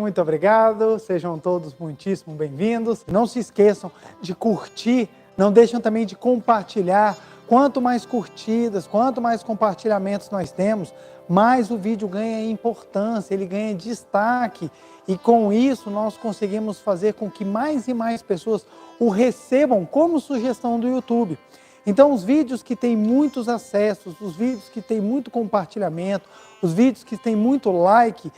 muito obrigado, sejam todos muitíssimo bem-vindos. Não se esqueçam de curtir, não deixem também de compartilhar. Quanto mais curtidas, quanto mais compartilhamentos nós temos, mais o vídeo ganha importância, ele ganha destaque. E com isso nós conseguimos fazer com que mais e mais pessoas o recebam como sugestão do YouTube. Então os vídeos que têm muitos acessos, os vídeos que têm muito compartilhamento, os vídeos que têm muito like,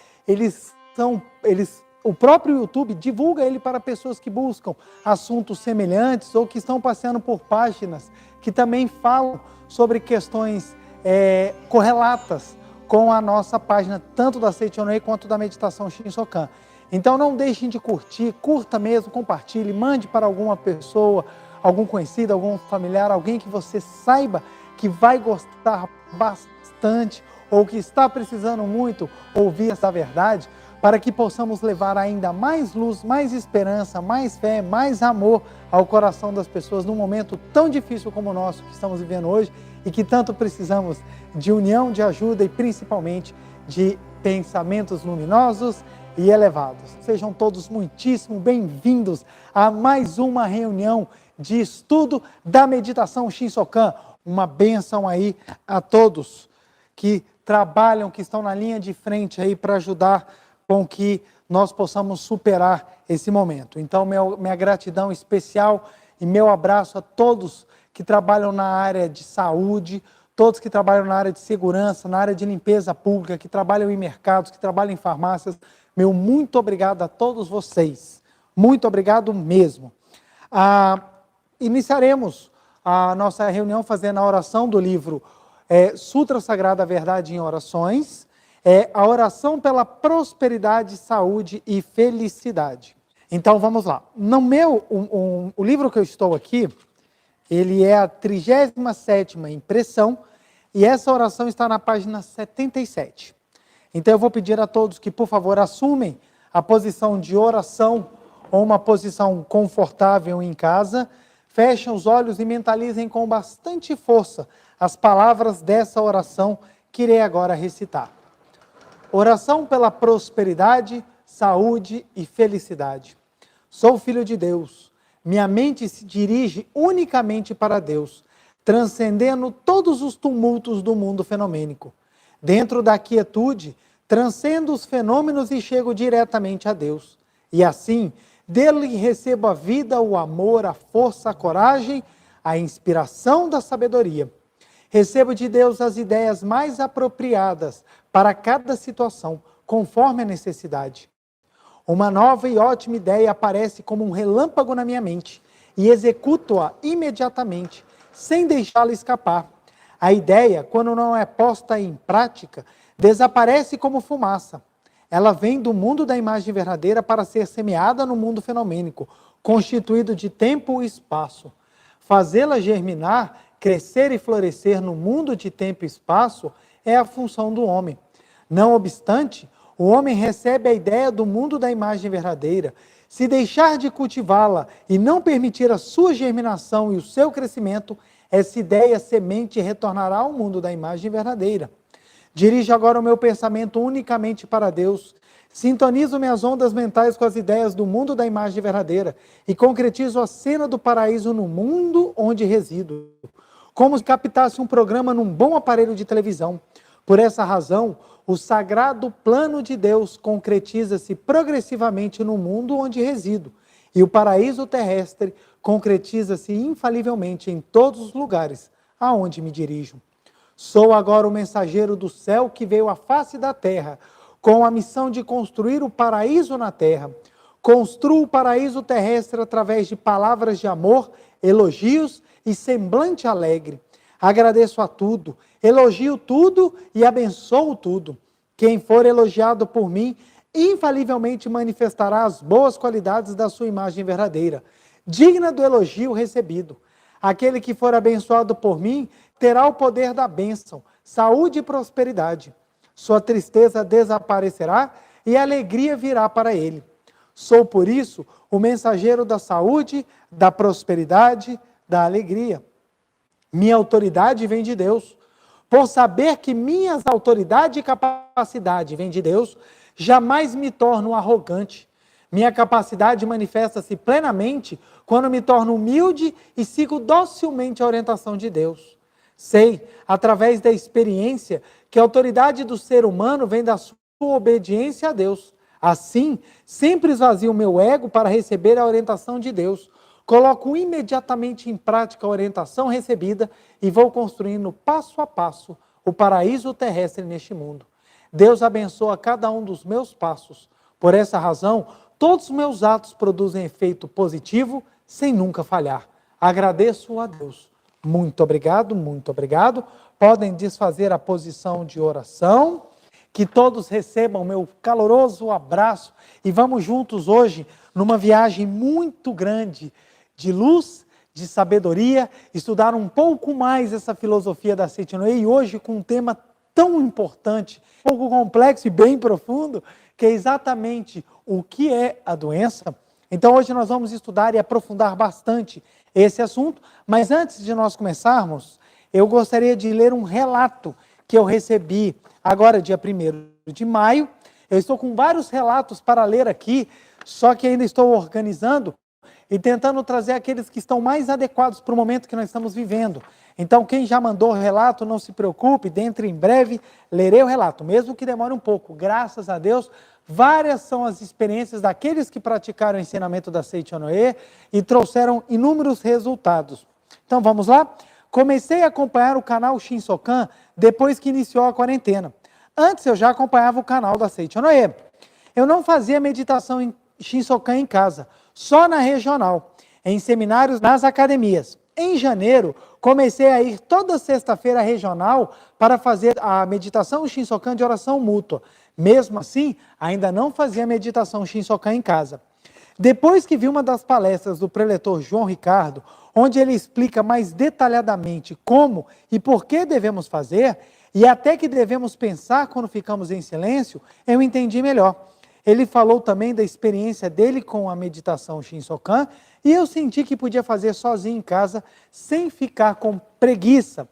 o próprio YouTube divulga ele para pessoas que buscam assuntos semelhantes ou que estão passeando por páginas que também falam sobre questões correlatas com a nossa página, tanto da Seitonei quanto da Meditação Shinsokan. Então não deixem de curtir, curta mesmo, compartilhe, mande para alguma pessoa, algum conhecido, algum familiar, alguém que você saiba que vai gostar bastante ou que está precisando muito ouvir essa verdade, para que possamos levar ainda mais luz, mais esperança, mais fé, mais amor ao coração das pessoas num momento tão difícil como o nosso que estamos vivendo hoje e que tanto precisamos de união, de ajuda e principalmente de pensamentos luminosos e elevados. Sejam todos muitíssimo bem-vindos a mais uma reunião de estudo da Meditação Shinsokan. Uma bênção aí a todos que trabalham, que estão na linha de frente aí para ajudar com que nós possamos superar esse momento. Então, minha gratidão especial e meu abraço a todos que trabalham na área de saúde, todos que trabalham na área de segurança, na área de limpeza pública, que trabalham em mercados, que trabalham em farmácias. Meu muito obrigado a todos vocês. Muito obrigado mesmo. Iniciaremos a nossa reunião fazendo a oração do livro Sutra Sagrada Verdade em Orações, a oração pela prosperidade, saúde e felicidade. Então vamos lá. O livro que eu estou aqui, ele é a 37ª impressão e essa oração está na página 77. Então eu vou pedir a todos que, por favor, assumem a posição de oração ou uma posição confortável em casa, fechem os olhos e mentalizem com bastante força as palavras dessa oração que irei agora recitar. Oração pela prosperidade, saúde e felicidade. Sou filho de Deus. Minha mente se dirige unicamente para Deus, transcendendo todos os tumultos do mundo fenomênico. Dentro da quietude, transcendo os fenômenos e chego diretamente a Deus. E assim, dele recebo a vida, o amor, a força, a coragem, a inspiração da sabedoria. Recebo de Deus as ideias mais apropriadas para cada situação, conforme a necessidade. Uma nova e ótima ideia aparece como um relâmpago na minha mente e executo-a imediatamente, sem deixá-la escapar. A ideia, quando não é posta em prática, desaparece como fumaça. Ela vem do mundo da imagem verdadeira para ser semeada no mundo fenomênico, constituído de tempo e espaço. Fazê-la germinar, crescer e florescer no mundo de tempo e espaço é a função do homem. Não obstante, o homem recebe a ideia do mundo da imagem verdadeira. Se deixar de cultivá-la e não permitir a sua germinação e o seu crescimento, essa ideia semente retornará ao mundo da imagem verdadeira. Dirijo agora o meu pensamento unicamente para Deus. Sintonizo minhas ondas mentais com as ideias do mundo da imagem verdadeira e concretizo a cena do paraíso no mundo onde resido, como se captasse um programa num bom aparelho de televisão. Por essa razão, o sagrado plano de Deus concretiza-se progressivamente no mundo onde resido, e o paraíso terrestre concretiza-se infalivelmente em todos os lugares aonde me dirijo. Sou agora o mensageiro do céu que veio à face da terra, com a missão de construir o paraíso na terra. Construo o paraíso terrestre através de palavras de amor, elogios e semblante alegre. Agradeço a tudo, elogio tudo e abençoo tudo. Quem for elogiado por mim, infalivelmente manifestará as boas qualidades da sua imagem verdadeira, digna do elogio recebido. Aquele que for abençoado por mim, terá o poder da bênção, saúde e prosperidade. Sua tristeza desaparecerá e a alegria virá para ele. Sou, por isso, o mensageiro da saúde, da prosperidade, da alegria. Minha autoridade vem de Deus. Por saber que minhas autoridade e capacidade vêm de Deus, jamais me torno arrogante. Minha capacidade manifesta-se plenamente quando me torno humilde e sigo docilmente a orientação de Deus. Sei, através da experiência, que a autoridade do ser humano vem da sua obediência a Deus. Assim, sempre esvazio o meu ego para receber a orientação de Deus. Coloco imediatamente em prática a orientação recebida e vou construindo passo a passo o paraíso terrestre neste mundo. Deus abençoa cada um dos meus passos. Por essa razão, todos os meus atos produzem efeito positivo sem nunca falhar. Agradeço a Deus. Muito obrigado, muito obrigado. Podem desfazer a posição de oração. Que todos recebam o meu caloroso abraço e vamos juntos hoje numa viagem muito grande de luz, de sabedoria, estudar um pouco mais essa filosofia da Seiti-no-e e hoje com um tema tão importante, um pouco complexo e bem profundo, que é exatamente o que é a doença. Então hoje nós vamos estudar e aprofundar bastante esse assunto, mas antes de nós começarmos, eu gostaria de ler um relato que eu recebi agora dia 1º de maio. Eu estou com vários relatos para ler aqui, só que ainda estou organizando e tentando trazer aqueles que estão mais adequados para o momento que nós estamos vivendo. Então, quem já mandou o relato, não se preocupe, dentro em breve lerei o relato, mesmo que demore um pouco. Graças a Deus, várias são as experiências daqueles que praticaram o ensinamento da Seiti-no-e e trouxeram inúmeros resultados. Então, vamos lá? Comecei a acompanhar o canal Shinsokan depois que iniciou a quarentena. Antes, eu já acompanhava o canal da Seiti-no-e. Eu não fazia meditação em Shinsokan em casa, só na regional, em seminários nas academias. Em janeiro, comecei a ir toda sexta-feira à regional para fazer a meditação Shinsokan de oração mútua. Mesmo assim, ainda não fazia meditação Shinsokan em casa. Depois que vi uma das palestras do preletor João Ricardo, onde ele explica mais detalhadamente como e por que devemos fazer, e até que devemos pensar quando ficamos em silêncio, eu entendi melhor. Ele falou também da experiência dele com a meditação Shinsokan e eu senti que podia fazer sozinho em casa, sem ficar com preguiça.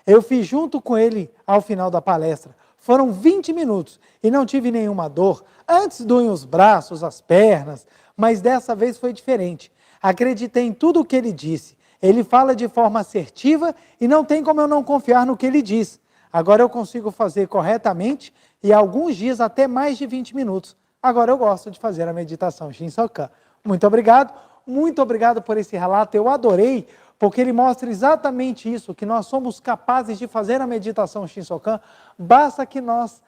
Eu fiz junto com ele ao final da palestra. Foram 20 minutos e não tive nenhuma dor. Antes doíam os braços, as pernas, mas dessa vez foi diferente. Acreditei em tudo o que ele disse. Ele fala de forma assertiva e não tem como eu não confiar no que ele diz. Agora eu consigo fazer corretamente e alguns dias até mais de 20 minutos. Agora eu gosto de fazer a meditação Shinsokan. Muito obrigado por esse relato, eu adorei, porque ele mostra exatamente isso, que nós somos capazes de fazer a meditação Shinsokan, basta que nós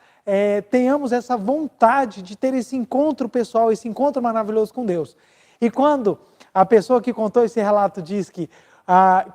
tenhamos essa vontade de ter esse encontro pessoal, esse encontro maravilhoso com Deus. E quando a pessoa que contou esse relato diz que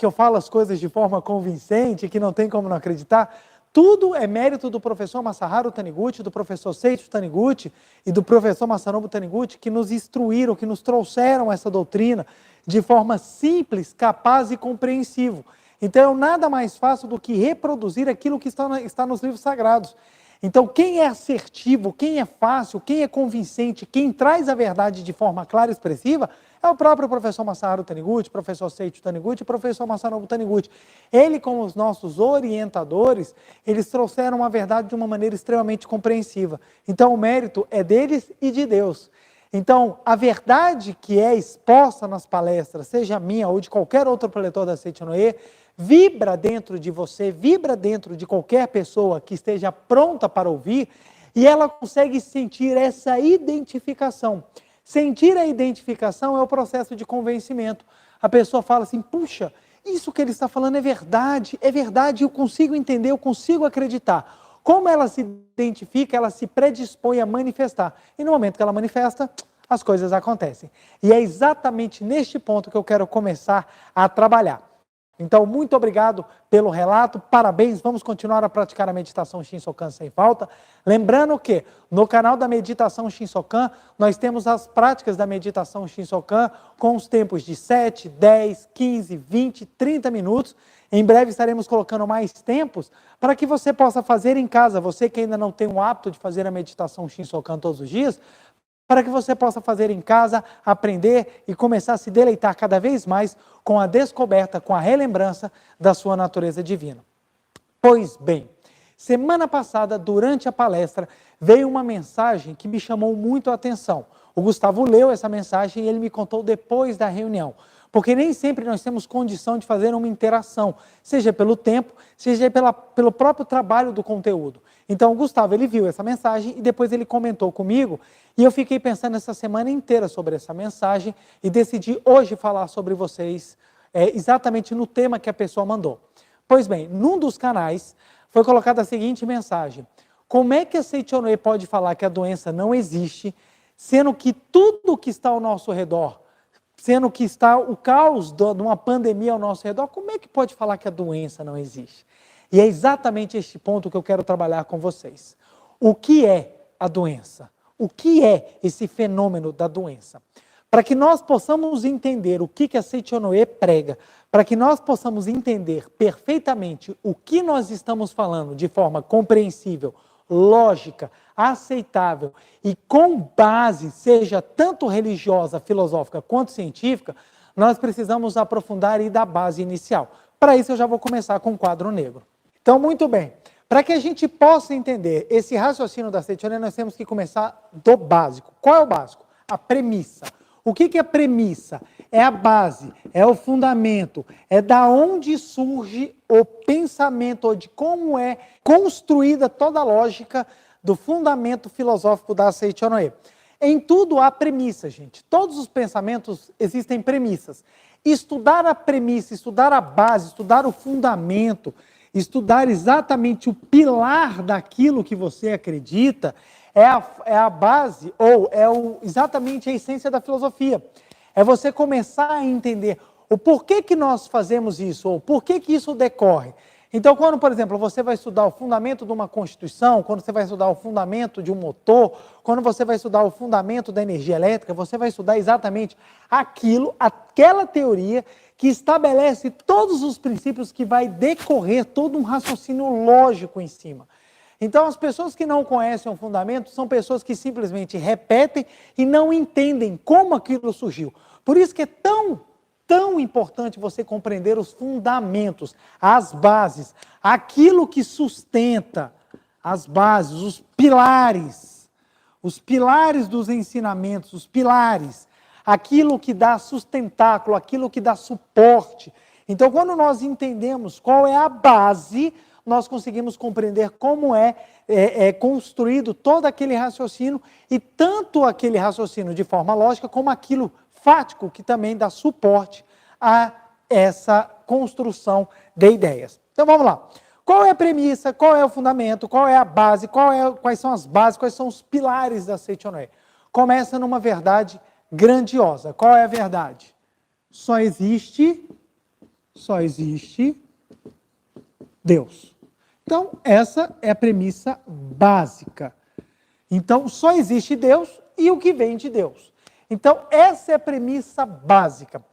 eu falo as coisas de forma convincente, que não tem como não acreditar, tudo é mérito do professor Masaharu Taniguchi, do professor Seiichi Taniguchi e do professor Masanobu Taniguchi, que nos instruíram, que nos trouxeram essa doutrina de forma simples, capaz e compreensiva. Então, eu nada mais faço do que reproduzir aquilo que está nos livros sagrados. Então, quem é assertivo, quem é fácil, quem é convincente, quem traz a verdade de forma clara e expressiva, é o próprio professor Masaharu Taniguchi, professor Seiichi Taniguchi e professor Masanobu Taniguchi. Ele, como os nossos orientadores, eles trouxeram a verdade de uma maneira extremamente compreensiva. Então, o mérito é deles e de Deus. Então, a verdade que é exposta nas palestras, seja minha ou de qualquer outro preletor da Seiti-no-e, vibra dentro de você, vibra dentro de qualquer pessoa que esteja pronta para ouvir, e ela consegue sentir essa identificação. Sentir a identificação é o processo de convencimento. A pessoa fala assim, puxa, isso que ele está falando é verdade, eu consigo entender, eu consigo acreditar. Como ela se identifica, ela se predispõe a manifestar. E no momento que ela manifesta, as coisas acontecem. E é exatamente neste ponto que eu quero começar a trabalhar. Então, muito obrigado pelo relato, parabéns, vamos continuar a praticar a meditação Shinsokan sem falta. Lembrando que no canal da meditação Shinsokan, nós temos as práticas da meditação Shinsokan com os tempos de 7, 10, 15, 20, 30 minutos. Em breve estaremos colocando mais tempos para que você possa fazer em casa, você que ainda não tem o hábito de fazer a meditação Shinsokan todos os dias, para que você possa fazer em casa, aprender e começar a se deleitar cada vez mais com a descoberta, com a relembrança da sua natureza divina. Pois bem, semana passada, durante a palestra, veio uma mensagem que me chamou muito a atenção. O Gustavo leu essa mensagem e ele me contou depois da reunião. Porque nem sempre nós temos condição de fazer uma interação, seja pelo tempo, seja pelo próprio trabalho do conteúdo. Então, o Gustavo, ele viu essa mensagem e depois ele comentou comigo, e eu fiquei pensando essa semana inteira sobre essa mensagem e decidi hoje falar sobre vocês, exatamente no tema que a pessoa mandou. Pois bem, num dos canais foi colocada a seguinte mensagem: como é que a Seichonoye pode falar que a doença não existe, sendo que tudo que está ao nosso redor, sendo que está o caos de uma pandemia ao nosso redor, como é que pode falar que a doença não existe? E é exatamente este ponto que eu quero trabalhar com vocês. O que é a doença? O que é esse fenômeno da doença? Para que nós possamos entender o que a Seichonoye prega, para que nós possamos entender perfeitamente o que nós estamos falando de forma compreensível, lógica, aceitável e com base, seja tanto religiosa, filosófica quanto científica, nós precisamos aprofundar e dar base inicial. Para isso eu já vou começar com o quadro negro. Então, muito bem. Para que a gente possa entender esse raciocínio da Seichonoye, nós temos que começar do básico. Qual é o básico? A premissa. O que é premissa? É a base, é o fundamento, é da onde surge o pensamento, ou de como é construída toda a lógica do fundamento filosófico da Seichonoye. Em tudo há premissa, gente. Todos os pensamentos existem premissas. Estudar a premissa, estudar a base, estudar o fundamento, estudar exatamente o pilar daquilo que você acredita, é a base, ou exatamente a essência da filosofia. É você começar a entender o porquê que nós fazemos isso, ou por que isso decorre. Então, quando, por exemplo, você vai estudar o fundamento de uma constituição, quando você vai estudar o fundamento de um motor, quando você vai estudar o fundamento da energia elétrica, você vai estudar exatamente aquela teoria que estabelece todos os princípios que vai decorrer todo um raciocínio lógico em cima. Então, as pessoas que não conhecem o fundamento são pessoas que simplesmente repetem e não entendem como aquilo surgiu. Por isso que é tão importante você compreender os fundamentos, as bases, aquilo que sustenta as bases, os pilares dos ensinamentos, os pilares, aquilo que dá sustentáculo, aquilo que dá suporte. Então, quando nós entendemos qual é a base, nós conseguimos compreender como é construído todo aquele raciocínio, e tanto aquele raciocínio de forma lógica, como aquilo fático que também dá suporte a essa construção de ideias. Então vamos lá. Qual é a premissa, qual é o fundamento, qual é a base, quais são as bases, quais são os pilares da Seichonoye? Começa numa verdade grandiosa. Qual é a verdade? Só existe Deus. Então, essa é a premissa básica. Então, só existe Deus e o que vem de Deus. Então, essa é a premissa básica.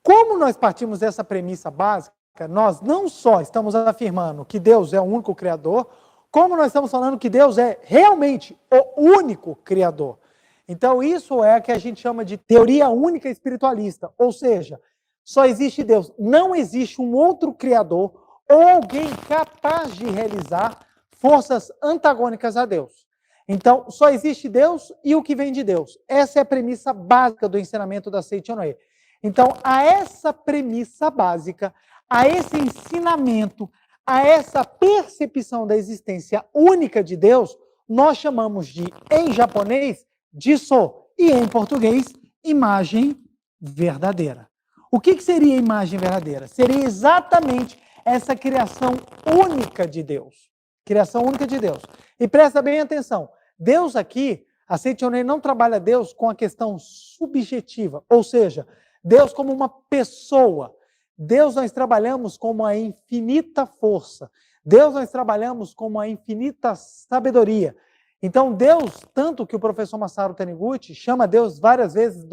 Como nós partimos dessa premissa básica, nós não só estamos afirmando que Deus é o único Criador, como nós estamos falando que Deus é realmente o único Criador. Então, isso é o que a gente chama de teoria única espiritualista, ou seja, só existe Deus, não existe um outro Criador ou alguém capaz de realizar forças antagônicas a Deus. Então, só existe Deus e o que vem de Deus. Essa é a premissa básica do ensinamento da Seichonoye. Então, a essa premissa básica, a esse ensinamento, a essa percepção da existência única de Deus, nós chamamos de, em japonês, Jiso, e em português, imagem verdadeira. O que seria imagem verdadeira? Seria exatamente essa criação única de Deus. Criação única de Deus. E presta bem atenção, Deus aqui, a Seichonoye não trabalha Deus com a questão subjetiva, ou seja, Deus como uma pessoa. Deus nós trabalhamos como a infinita força. Deus nós trabalhamos como a infinita sabedoria. Então Deus, tanto que o professor Masaru Taniguchi chama Deus várias vezes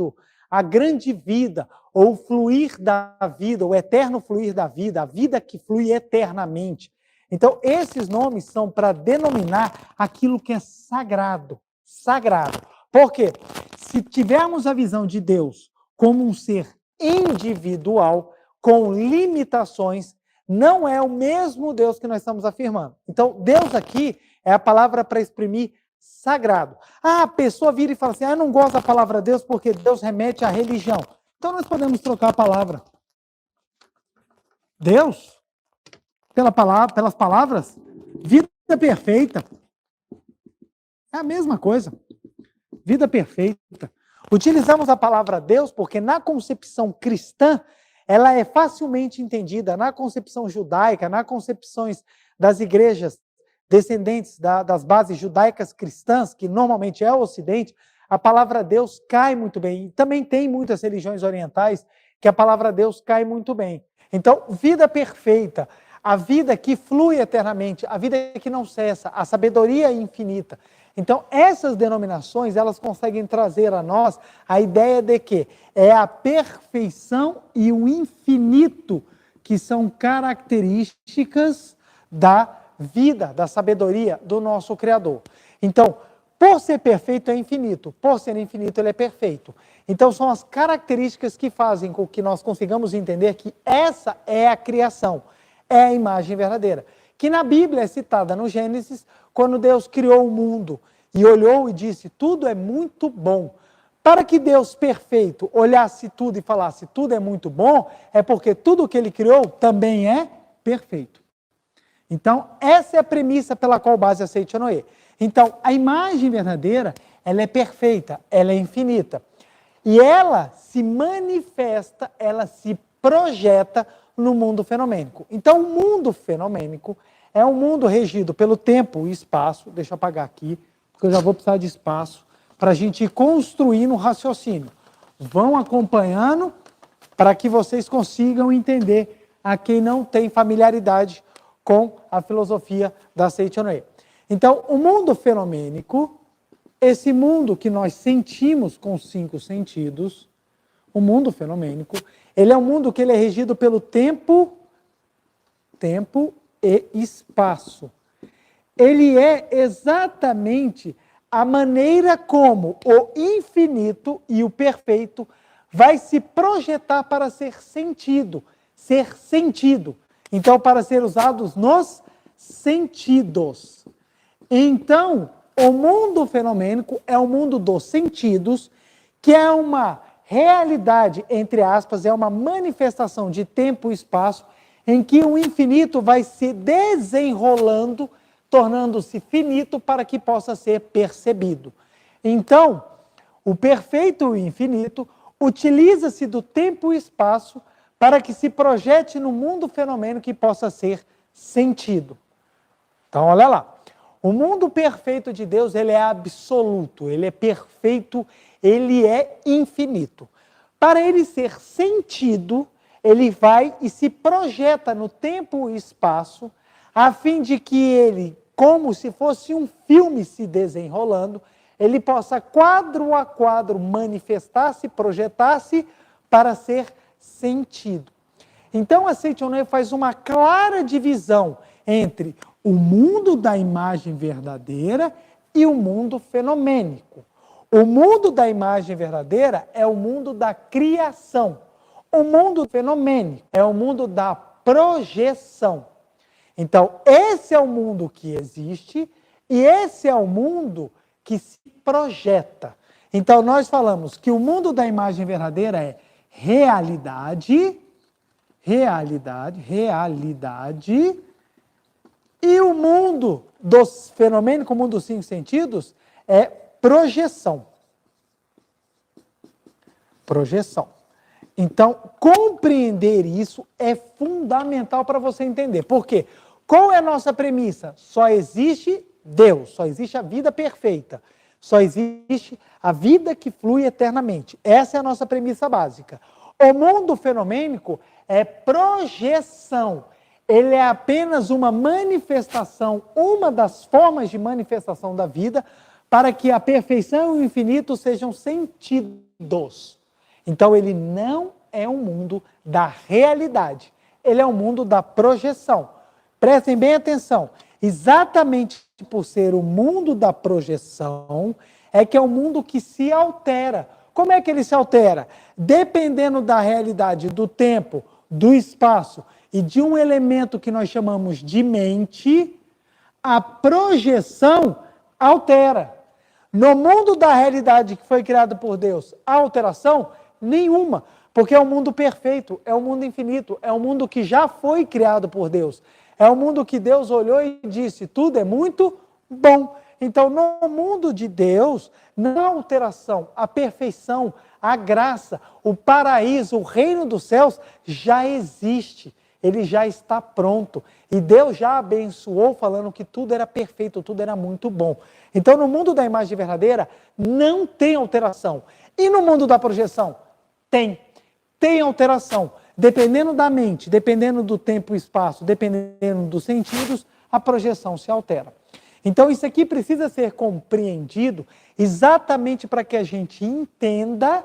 a grande vida, ou o fluir da vida, o eterno fluir da vida, a vida que flui eternamente. Então esses nomes são para denominar aquilo que é sagrado. Sagrado. Por quê? Se tivermos a visão de Deus como um ser individual, com limitações, não é o mesmo Deus que nós estamos afirmando. Então, Deus aqui é a palavra para exprimir sagrado. Ah, a pessoa vira e fala assim, eu não gosto da palavra Deus porque Deus remete à religião. Então, nós podemos trocar a palavra. Deus, pelas palavras, vida perfeita. É a mesma coisa. Vida perfeita. Utilizamos a palavra Deus porque na concepção cristã, ela é facilmente entendida. Na concepção judaica, nas concepções das igrejas descendentes das bases judaicas cristãs, que normalmente é o Ocidente, a palavra Deus cai muito bem. E também tem muitas religiões orientais que a palavra Deus cai muito bem. Então, vida perfeita, a vida que flui eternamente, a vida que não cessa, a sabedoria infinita. Então, essas denominações, elas conseguem trazer a nós a ideia de que é a perfeição e o infinito que são características da vida, da sabedoria do nosso Criador. Então, por ser perfeito é infinito, por ser infinito ele é perfeito. Então, são as características que fazem com que nós consigamos entender que essa é a criação, é a imagem verdadeira. Que na Bíblia é citada no Gênesis, quando Deus criou o mundo e olhou e disse, tudo é muito bom. Para que Deus perfeito olhasse tudo e falasse, tudo é muito bom, é porque tudo que ele criou também é perfeito. Então, essa é a premissa pela qual base aceite a Noé. Então, a imagem verdadeira, ela é perfeita, ela é infinita. E ela se manifesta, ela se projeta no mundo fenomênico. Então, o mundo fenomênico é um mundo regido pelo tempo e espaço. Deixa eu apagar aqui, porque eu já vou precisar de espaço para a gente ir construindo o raciocínio. Vão acompanhando para que vocês consigam entender a quem não tem familiaridade com a filosofia da Seite Noé. Então, o mundo fenomênico, esse mundo que nós sentimos com os 5 sentidos, o mundo fenomênico, ele é um mundo que ele é regido pelo tempo e espaço. Ele é exatamente a maneira como o infinito e o perfeito vai se projetar para ser sentido. Então, para ser usados nos sentidos. Então, o mundo fenomênico é o mundo dos sentidos, que é uma realidade, entre aspas, é uma manifestação de tempo e espaço, em que o infinito vai se desenrolando, tornando-se finito para que possa ser percebido. Então, o perfeito e o infinito utiliza-se do tempo e espaço para que se projete no mundo fenomênico que possa ser sentido. Então, olha lá. O mundo perfeito de Deus, ele é absoluto, ele é perfeito, ele é infinito. Para ele ser sentido, ele vai e se projeta no tempo e espaço, a fim de que ele, como se fosse um filme se desenrolando, ele possa quadro a quadro manifestar-se, projetar-se para ser sentido. Então a Seite Noé faz uma clara divisão entre o mundo da imagem verdadeira e o mundo fenomênico. O mundo da imagem verdadeira é o mundo da criação. O mundo fenomênico é o mundo da projeção. Então, esse é o mundo que existe e esse é o mundo que se projeta. Então, nós falamos que o mundo da imagem verdadeira é realidade, e o mundo dos fenômenos, o mundo dos 5 sentidos, é projeção. Projeção. Então, compreender isso é fundamental para você entender. Por quê? Qual é a nossa premissa? Só existe Deus, só existe a vida perfeita, só existe a vida que flui eternamente. Essa é a nossa premissa básica. O mundo fenomênico é projeção. Ele é apenas uma manifestação, uma das formas de manifestação da vida, para que a perfeição e o infinito sejam sentidos. Então, ele não é um mundo da realidade, ele é um mundo da projeção. Prestem bem atenção, exatamente por ser o mundo da projeção, é que é um mundo que se altera. Como é que ele se altera? Dependendo da realidade, do tempo, do espaço e de um elemento que nós chamamos de mente, a projeção altera. No mundo da realidade que foi criado por Deus, há alteração? Nenhuma, porque é um mundo perfeito, é um mundo infinito, é um mundo que já foi criado por Deus. É um mundo que Deus olhou e disse, tudo é muito bom. Então, no mundo de Deus, não há alteração, a perfeição, a graça, o paraíso, o reino dos céus já existe. Ele já está pronto. E Deus já abençoou falando que tudo era perfeito, tudo era muito bom. Então, no mundo da imagem verdadeira, não tem alteração. E no mundo da projeção? Tem alteração. Dependendo da mente, dependendo do tempo e espaço, dependendo dos sentidos, a projeção se altera. Então, isso aqui precisa ser compreendido exatamente para que a gente entenda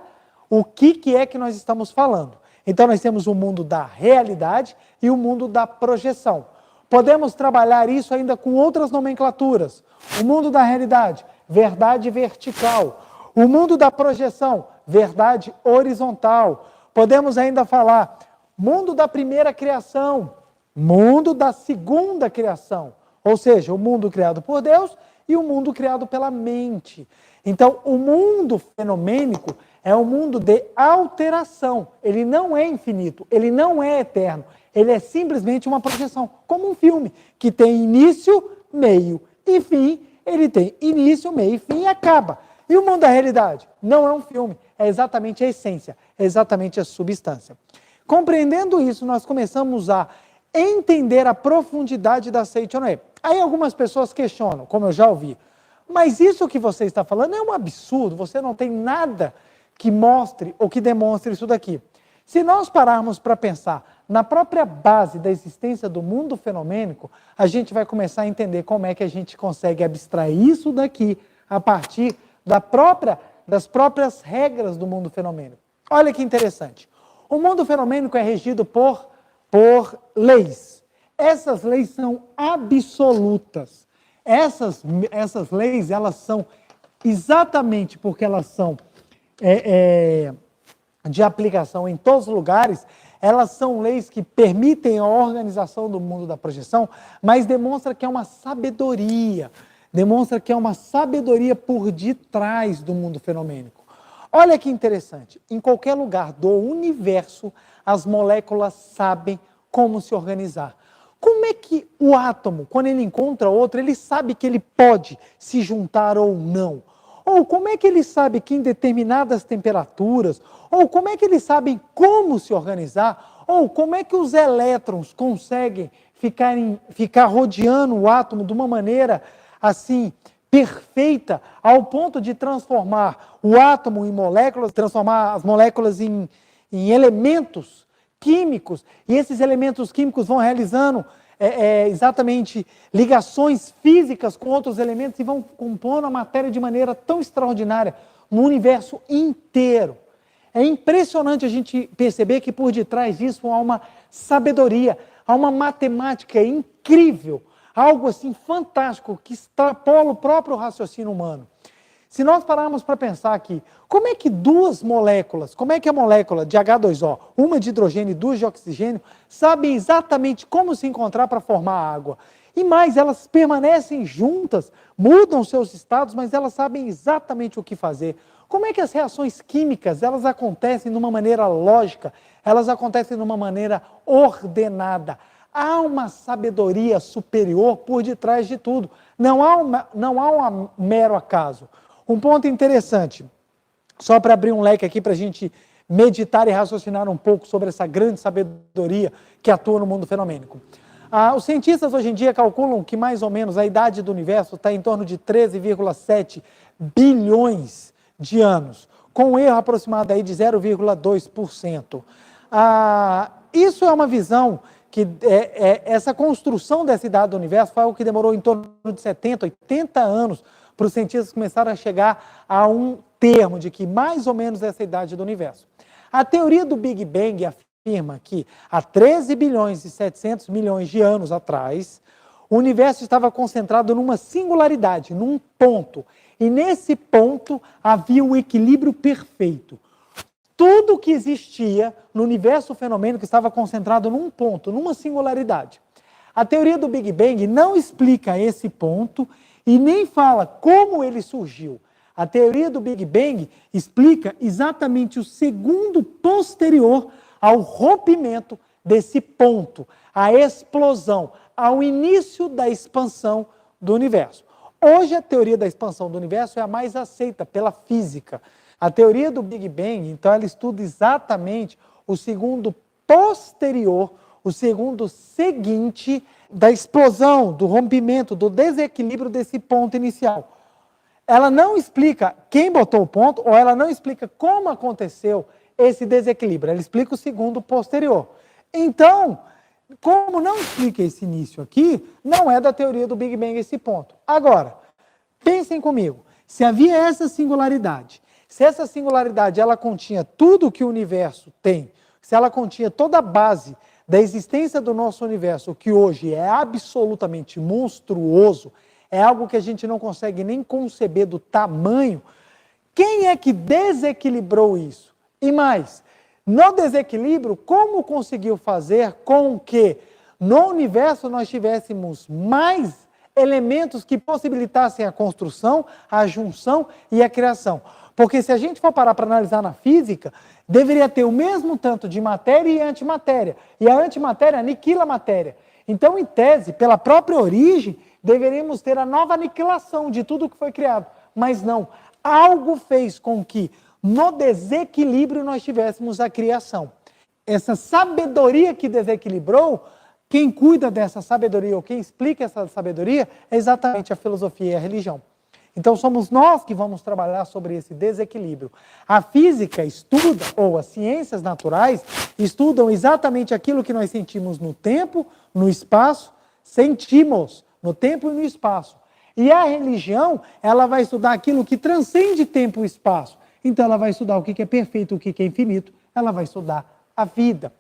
o que é que nós estamos falando. Então, nós temos o mundo da realidade e o mundo da projeção. Podemos trabalhar isso ainda com outras nomenclaturas. O mundo da realidade, verdade vertical. O mundo da projeção, verdade horizontal. Podemos ainda falar mundo da primeira criação, mundo da segunda criação. Ou seja, o mundo criado por Deus e o mundo criado pela mente. Então, o mundo fenomênico é um mundo de alteração. Ele não é infinito, ele não é eterno. Ele é simplesmente uma projeção, como um filme, que tem início, meio e fim. Ele tem início, meio e fim e acaba. E o mundo da realidade não é um filme, é exatamente a essência, é exatamente a substância. Compreendendo isso, nós começamos a entender a profundidade da Seichonoe. Aí algumas pessoas questionam, como eu já ouvi, mas isso que você está falando é um absurdo, você não tem nada que mostre ou que demonstre isso daqui. Se nós pararmos para pensar na própria base da existência do mundo fenomênico, a gente vai começar a entender como é que a gente consegue abstrair isso daqui a partir das próprias regras do mundo fenomênico. Olha que interessante. O mundo fenomênico é regido por leis. Essas leis são absolutas. Essas leis, elas são exatamente porque elas são de aplicação em todos os lugares, elas são leis que permitem a organização do mundo da projeção, mas demonstra que é uma sabedoria, por detrás do mundo fenomênico. Olha que interessante, em qualquer lugar do universo, as moléculas sabem como se organizar. Como é que o átomo, quando ele encontra outro, ele sabe que ele pode se juntar ou não? Ou como é que ele sabe que em determinadas temperaturas, ou como é que eles sabem como se organizar, ou como é que os elétrons conseguem ficar rodeando o átomo de uma maneira assim perfeita, ao ponto de transformar o átomo em moléculas, transformar as moléculas em elementos químicos, e esses elementos químicos vão realizando exatamente ligações físicas com outros elementos e vão compondo a matéria de maneira tão extraordinária no universo inteiro. É impressionante a gente perceber que por detrás disso há uma sabedoria, há uma matemática incrível, algo assim fantástico que extrapola o próprio raciocínio humano. Se nós pararmos para pensar aqui, como é que duas moléculas, como é que a molécula de H2O, uma de hidrogênio e duas de oxigênio, sabem exatamente como se encontrar para formar água? E mais, elas permanecem juntas, mudam seus estados, mas elas sabem exatamente o que fazer. Como é que as reações químicas, elas acontecem de uma maneira lógica, elas acontecem de uma maneira ordenada? Há uma sabedoria superior por detrás de tudo. Não há um mero acaso. Um ponto interessante, só para abrir um leque aqui para a gente meditar e raciocinar um pouco sobre essa grande sabedoria que atua no mundo fenomênico. Os cientistas hoje em dia calculam que mais ou menos a idade do universo está em torno de 13,7 bilhões de anos, com um erro aproximado aí de 0,2%. Isso é uma visão que essa construção dessa idade do universo foi algo que demorou em torno de 70, 80 anos para os cientistas começarem a chegar a um termo de que mais ou menos essa idade do universo. A teoria do Big Bang afirma que há 13 bilhões e 700 milhões de anos atrás, o universo estava concentrado numa singularidade, num ponto. E nesse ponto havia o equilíbrio perfeito. tudo que existia no universo fenomênico estava concentrado num ponto, numa singularidade. A teoria do Big Bang não explica esse ponto e nem fala como ele surgiu. A teoria do Big Bang explica exatamente o segundo posterior ao rompimento desse ponto, à explosão, ao início da expansão do universo. Hoje, a teoria da expansão do universo é a mais aceita pela física. A teoria do Big Bang, então, ela estuda exatamente o segundo posterior, o segundo seguinte da explosão, do rompimento, do desequilíbrio desse ponto inicial. Ela não explica quem botou o ponto, ou ela não explica como aconteceu esse desequilíbrio. Ela explica o segundo posterior. Então, como não explica esse início aqui, não é da teoria do Big Bang esse ponto. Agora, pensem comigo, se havia essa singularidade, se essa singularidade ela continha tudo que o universo tem, se ela continha toda a base da existência do nosso universo, que hoje é absolutamente monstruoso, é algo que a gente não consegue nem conceber do tamanho, quem é que desequilibrou isso? E mais, no desequilíbrio, como conseguiu fazer com que no universo nós tivéssemos mais elementos que possibilitassem a construção, a junção e a criação? Porque se a gente for parar para analisar na física, deveria ter o mesmo tanto de matéria e antimatéria. E a antimatéria aniquila a matéria. Então, em tese, pela própria origem, deveríamos ter a nova aniquilação de tudo que foi criado. Mas não, algo fez com que no desequilíbrio nós tivéssemos a criação. Essa sabedoria que desequilibrou, quem cuida dessa sabedoria ou quem explica essa sabedoria é exatamente a filosofia e a religião. Então somos nós que vamos trabalhar sobre esse desequilíbrio. A física estuda, ou as ciências naturais, estudam exatamente aquilo que nós sentimos no tempo, no espaço, sentimos no tempo e no espaço. E a religião, ela vai estudar aquilo que transcende tempo e espaço. Então ela vai estudar o que é perfeito, o que é infinito, ela vai estudar a vida.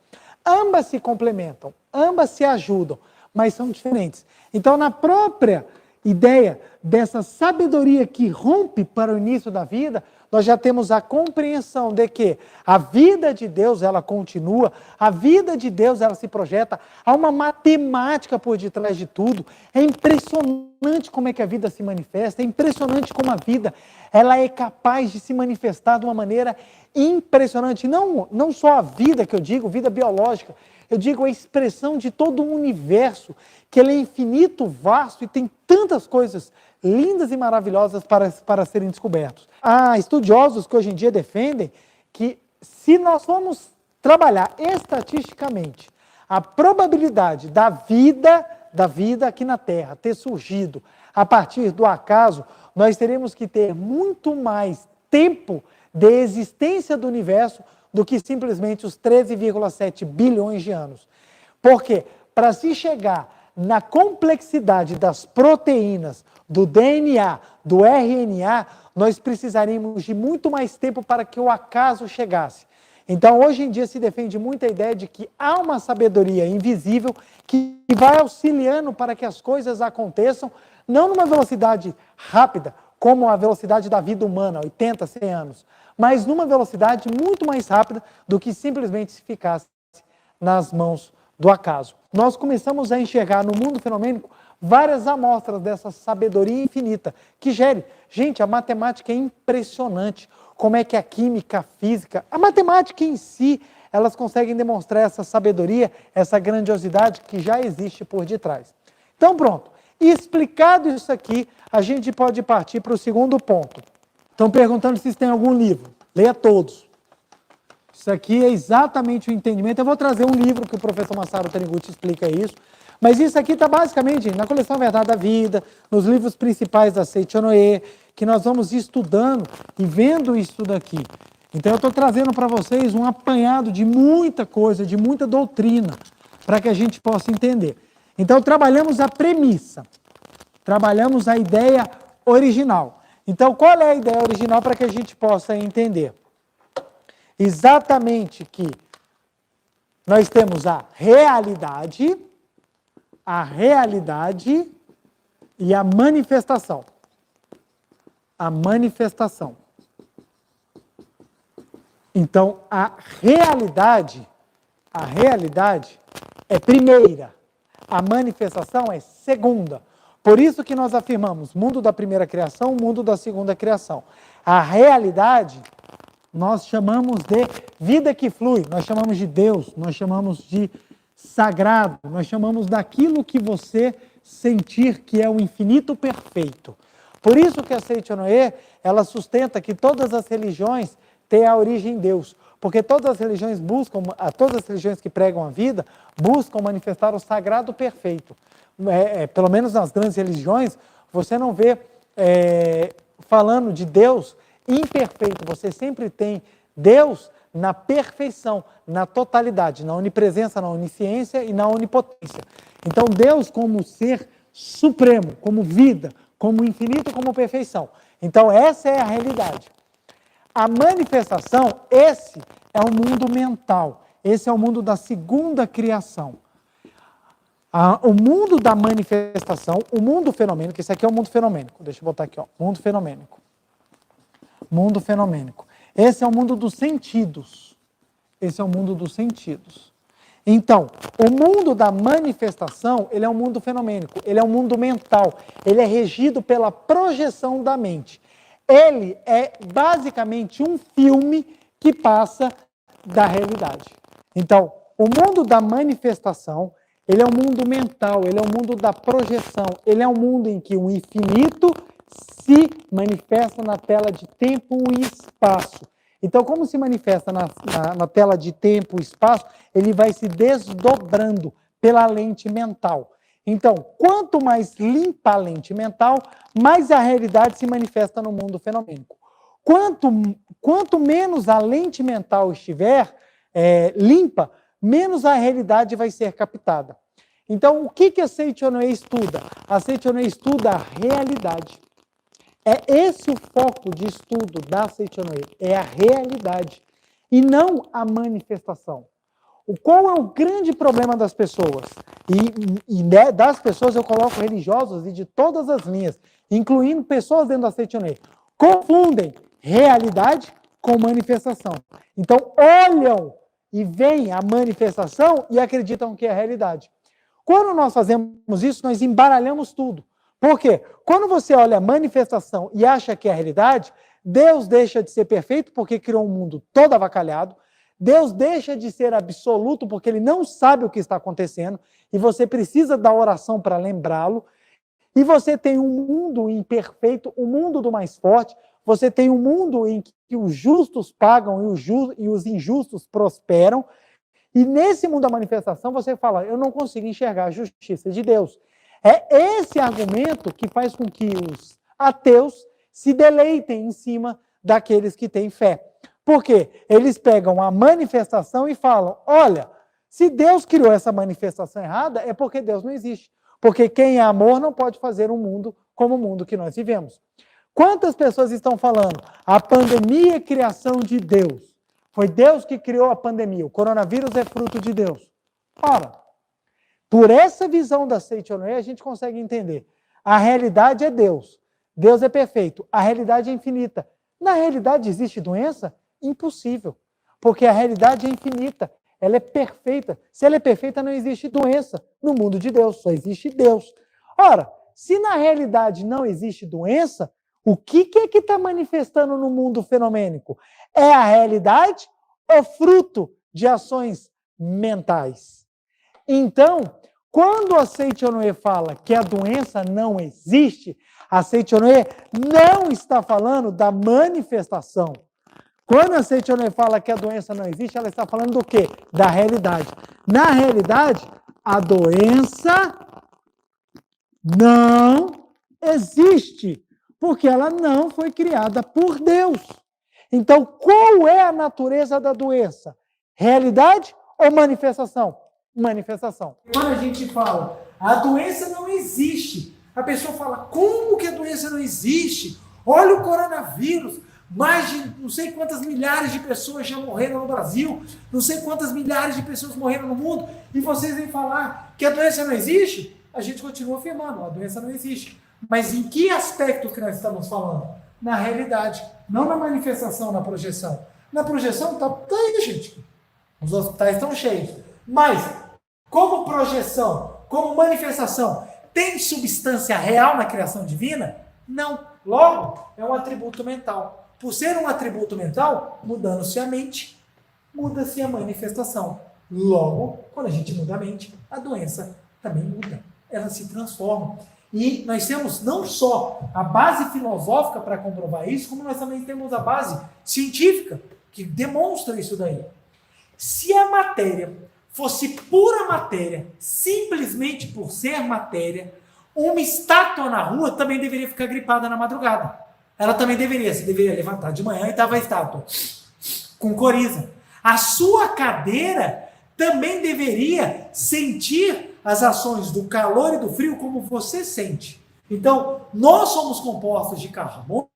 Ambas se complementam, ambas se ajudam, mas são diferentes. Então na própria ideia dessa sabedoria que rompe para o início da vida, nós já temos a compreensão de que a vida de Deus, ela continua, a vida de Deus, ela se projeta, há uma matemática por detrás de tudo. É impressionante como é que a vida se manifesta, é impressionante como a vida, ela é capaz de se manifestar de uma maneira impressionante. Não só a vida que eu digo, vida biológica, eu digo a expressão de todo o universo, que ele é infinito, vasto e tem tantas coisas lindas e maravilhosas para serem descobertos. Há estudiosos que hoje em dia defendem que se nós formos trabalhar estatisticamente a probabilidade da vida aqui na Terra ter surgido a partir do acaso, nós teremos que ter muito mais tempo de existência do universo do que simplesmente os 13,7 bilhões de anos. Porque para se chegar na complexidade das proteínas, do DNA, do RNA, nós precisaríamos de muito mais tempo para que o acaso chegasse. Então, hoje em dia se defende muito a ideia de que há uma sabedoria invisível que vai auxiliando para que as coisas aconteçam, não numa velocidade rápida, como a velocidade da vida humana, 80, 100 anos, mas numa velocidade muito mais rápida do que simplesmente se ficasse nas mãos do acaso. Nós começamos a enxergar no mundo fenomênico várias amostras dessa sabedoria infinita que gere. Gente, a matemática é impressionante. Como é que a química, a física, a matemática em si, elas conseguem demonstrar essa sabedoria, essa grandiosidade que já existe por detrás. Então pronto, explicado isso aqui, a gente pode partir para o segundo ponto. Estão perguntando se tem algum livro. Leia todos. Isso aqui é exatamente o entendimento. Eu vou trazer um livro que o professor Masaru Taniguchi explica isso. Mas isso aqui está basicamente na coleção Verdade da Vida, nos livros principais da Sei Chonoe, que nós vamos estudando e vendo isso daqui. Então eu estou trazendo para vocês um apanhado de muita coisa, de muita doutrina, para que a gente possa entender. Então trabalhamos a premissa, trabalhamos a ideia original. Então qual é a ideia original para que a gente possa entender? Exatamente que nós temos a realidade e a manifestação. A manifestação. Então, a realidade é primeira, a manifestação é segunda. Por isso que nós afirmamos mundo da primeira criação, mundo da segunda criação. A realidade nós chamamos de vida que flui, nós chamamos de Deus, nós chamamos de sagrado, nós chamamos daquilo que você sentir que é o infinito perfeito. Por isso que a Seichonoye, ela sustenta que todas as religiões têm a origem em Deus, porque todas as religiões todas as religiões que pregam a vida, buscam manifestar o sagrado perfeito. Pelo menos nas grandes religiões, você não vê falando de Deus imperfeito, você sempre tem Deus na perfeição, na totalidade, na onipresença, na onisciência e na onipotência. Então Deus como ser supremo, como vida, como infinito, como perfeição. Então essa é a realidade. A manifestação, esse é o mundo mental, esse é o mundo da segunda criação. O mundo da manifestação, o mundo fenomênico, esse aqui é o mundo fenomênico, deixa eu botar aqui, ó, mundo fenomênico. Mundo fenomênico. Esse é o mundo dos sentidos. Esse é o mundo dos sentidos. Então, o mundo da manifestação, ele é um mundo fenomênico, ele é um mundo mental, ele é regido pela projeção da mente. Ele é basicamente um filme que passa da realidade. Então, o mundo da manifestação, ele é um mundo mental, ele é um mundo da projeção, ele é um mundo em que o infinito se manifesta na tela de tempo e espaço. Então, como se manifesta na tela de tempo e espaço, ele vai se desdobrando pela lente mental. Então, quanto mais limpa a lente mental, mais a realidade se manifesta no mundo fenomênico. Quanto menos a lente mental estiver limpa, menos a realidade vai ser captada. Então, o que a Seichonoye estuda? A Seichonoye estuda a realidade. É esse o foco de estudo da Seichonoye, é a realidade, e não a manifestação. Qual é o grande problema das pessoas? E das pessoas eu coloco religiosos e de todas as linhas, incluindo pessoas dentro da Seichonoye, confundem realidade com manifestação. Então, olham e veem a manifestação e acreditam que é a realidade. Quando nós fazemos isso, nós embaralhamos tudo. Por quê? Quando você olha a manifestação e acha que é a realidade, Deus deixa de ser perfeito porque criou um mundo todo avacalhado, Deus deixa de ser absoluto porque ele não sabe o que está acontecendo e você precisa da oração para lembrá-lo, e você tem um mundo imperfeito, o mundo do mais forte, você tem um mundo em que os justos pagam e os injustos prosperam, e nesse mundo da manifestação você fala, eu não consigo enxergar a justiça de Deus. É esse argumento que faz com que os ateus se deleitem em cima daqueles que têm fé. Por quê? Eles pegam a manifestação e falam, olha, se Deus criou essa manifestação errada, é porque Deus não existe. Porque quem é amor não pode fazer um mundo como o mundo que nós vivemos. Quantas pessoas estão falando? A pandemia é criação de Deus. Foi Deus que criou a pandemia. O coronavírus é fruto de Deus. Ora, por essa visão da Seichonoye, a gente consegue entender. A realidade é Deus. Deus é perfeito. A realidade é infinita. Na realidade existe doença? Impossível. Porque a realidade é infinita. Ela é perfeita. Se ela é perfeita, não existe doença no mundo de Deus. Só existe Deus. Ora, se na realidade não existe doença, o que é que está manifestando no mundo fenomênico? É a realidade ou fruto de ações mentais? Então, quando a Seichonoye fala que a doença não existe, a Seichonoye não está falando da manifestação. Quando a Seichonoye fala que a doença não existe, ela está falando do quê? Da realidade. Na realidade, a doença não existe, porque ela não foi criada por Deus. Então, qual é a natureza da doença? Realidade ou manifestação? Manifestação. Quando a gente fala, a doença não existe, a pessoa fala, como que a doença não existe? Olha o coronavírus, mais de não sei quantas milhares de pessoas já morreram no Brasil, não sei quantas milhares de pessoas morreram no mundo, e vocês vêm falar que a doença não existe? A gente continua afirmando, a doença não existe. Mas em que aspecto que nós estamos falando? Na realidade, não na manifestação, na projeção. Na projeção tá aí, gente. Os hospitais estão cheios. Mas, como projeção, como manifestação, tem substância real na criação divina? Não. Logo, é um atributo mental. Por ser um atributo mental, mudando-se a mente, muda-se a manifestação. Logo, quando a gente muda a mente, a doença também muda. Ela se transforma. E nós temos não só a base filosófica para comprovar isso, como nós também temos a base científica, que demonstra isso daí. Se a matéria fosse pura matéria, simplesmente por ser matéria, uma estátua na rua também deveria ficar gripada na madrugada. Ela também deveria levantar de manhã e estava a estátua com coriza. A sua cadeira também deveria sentir as ações do calor e do frio como você sente. Então, nós somos compostos de carbono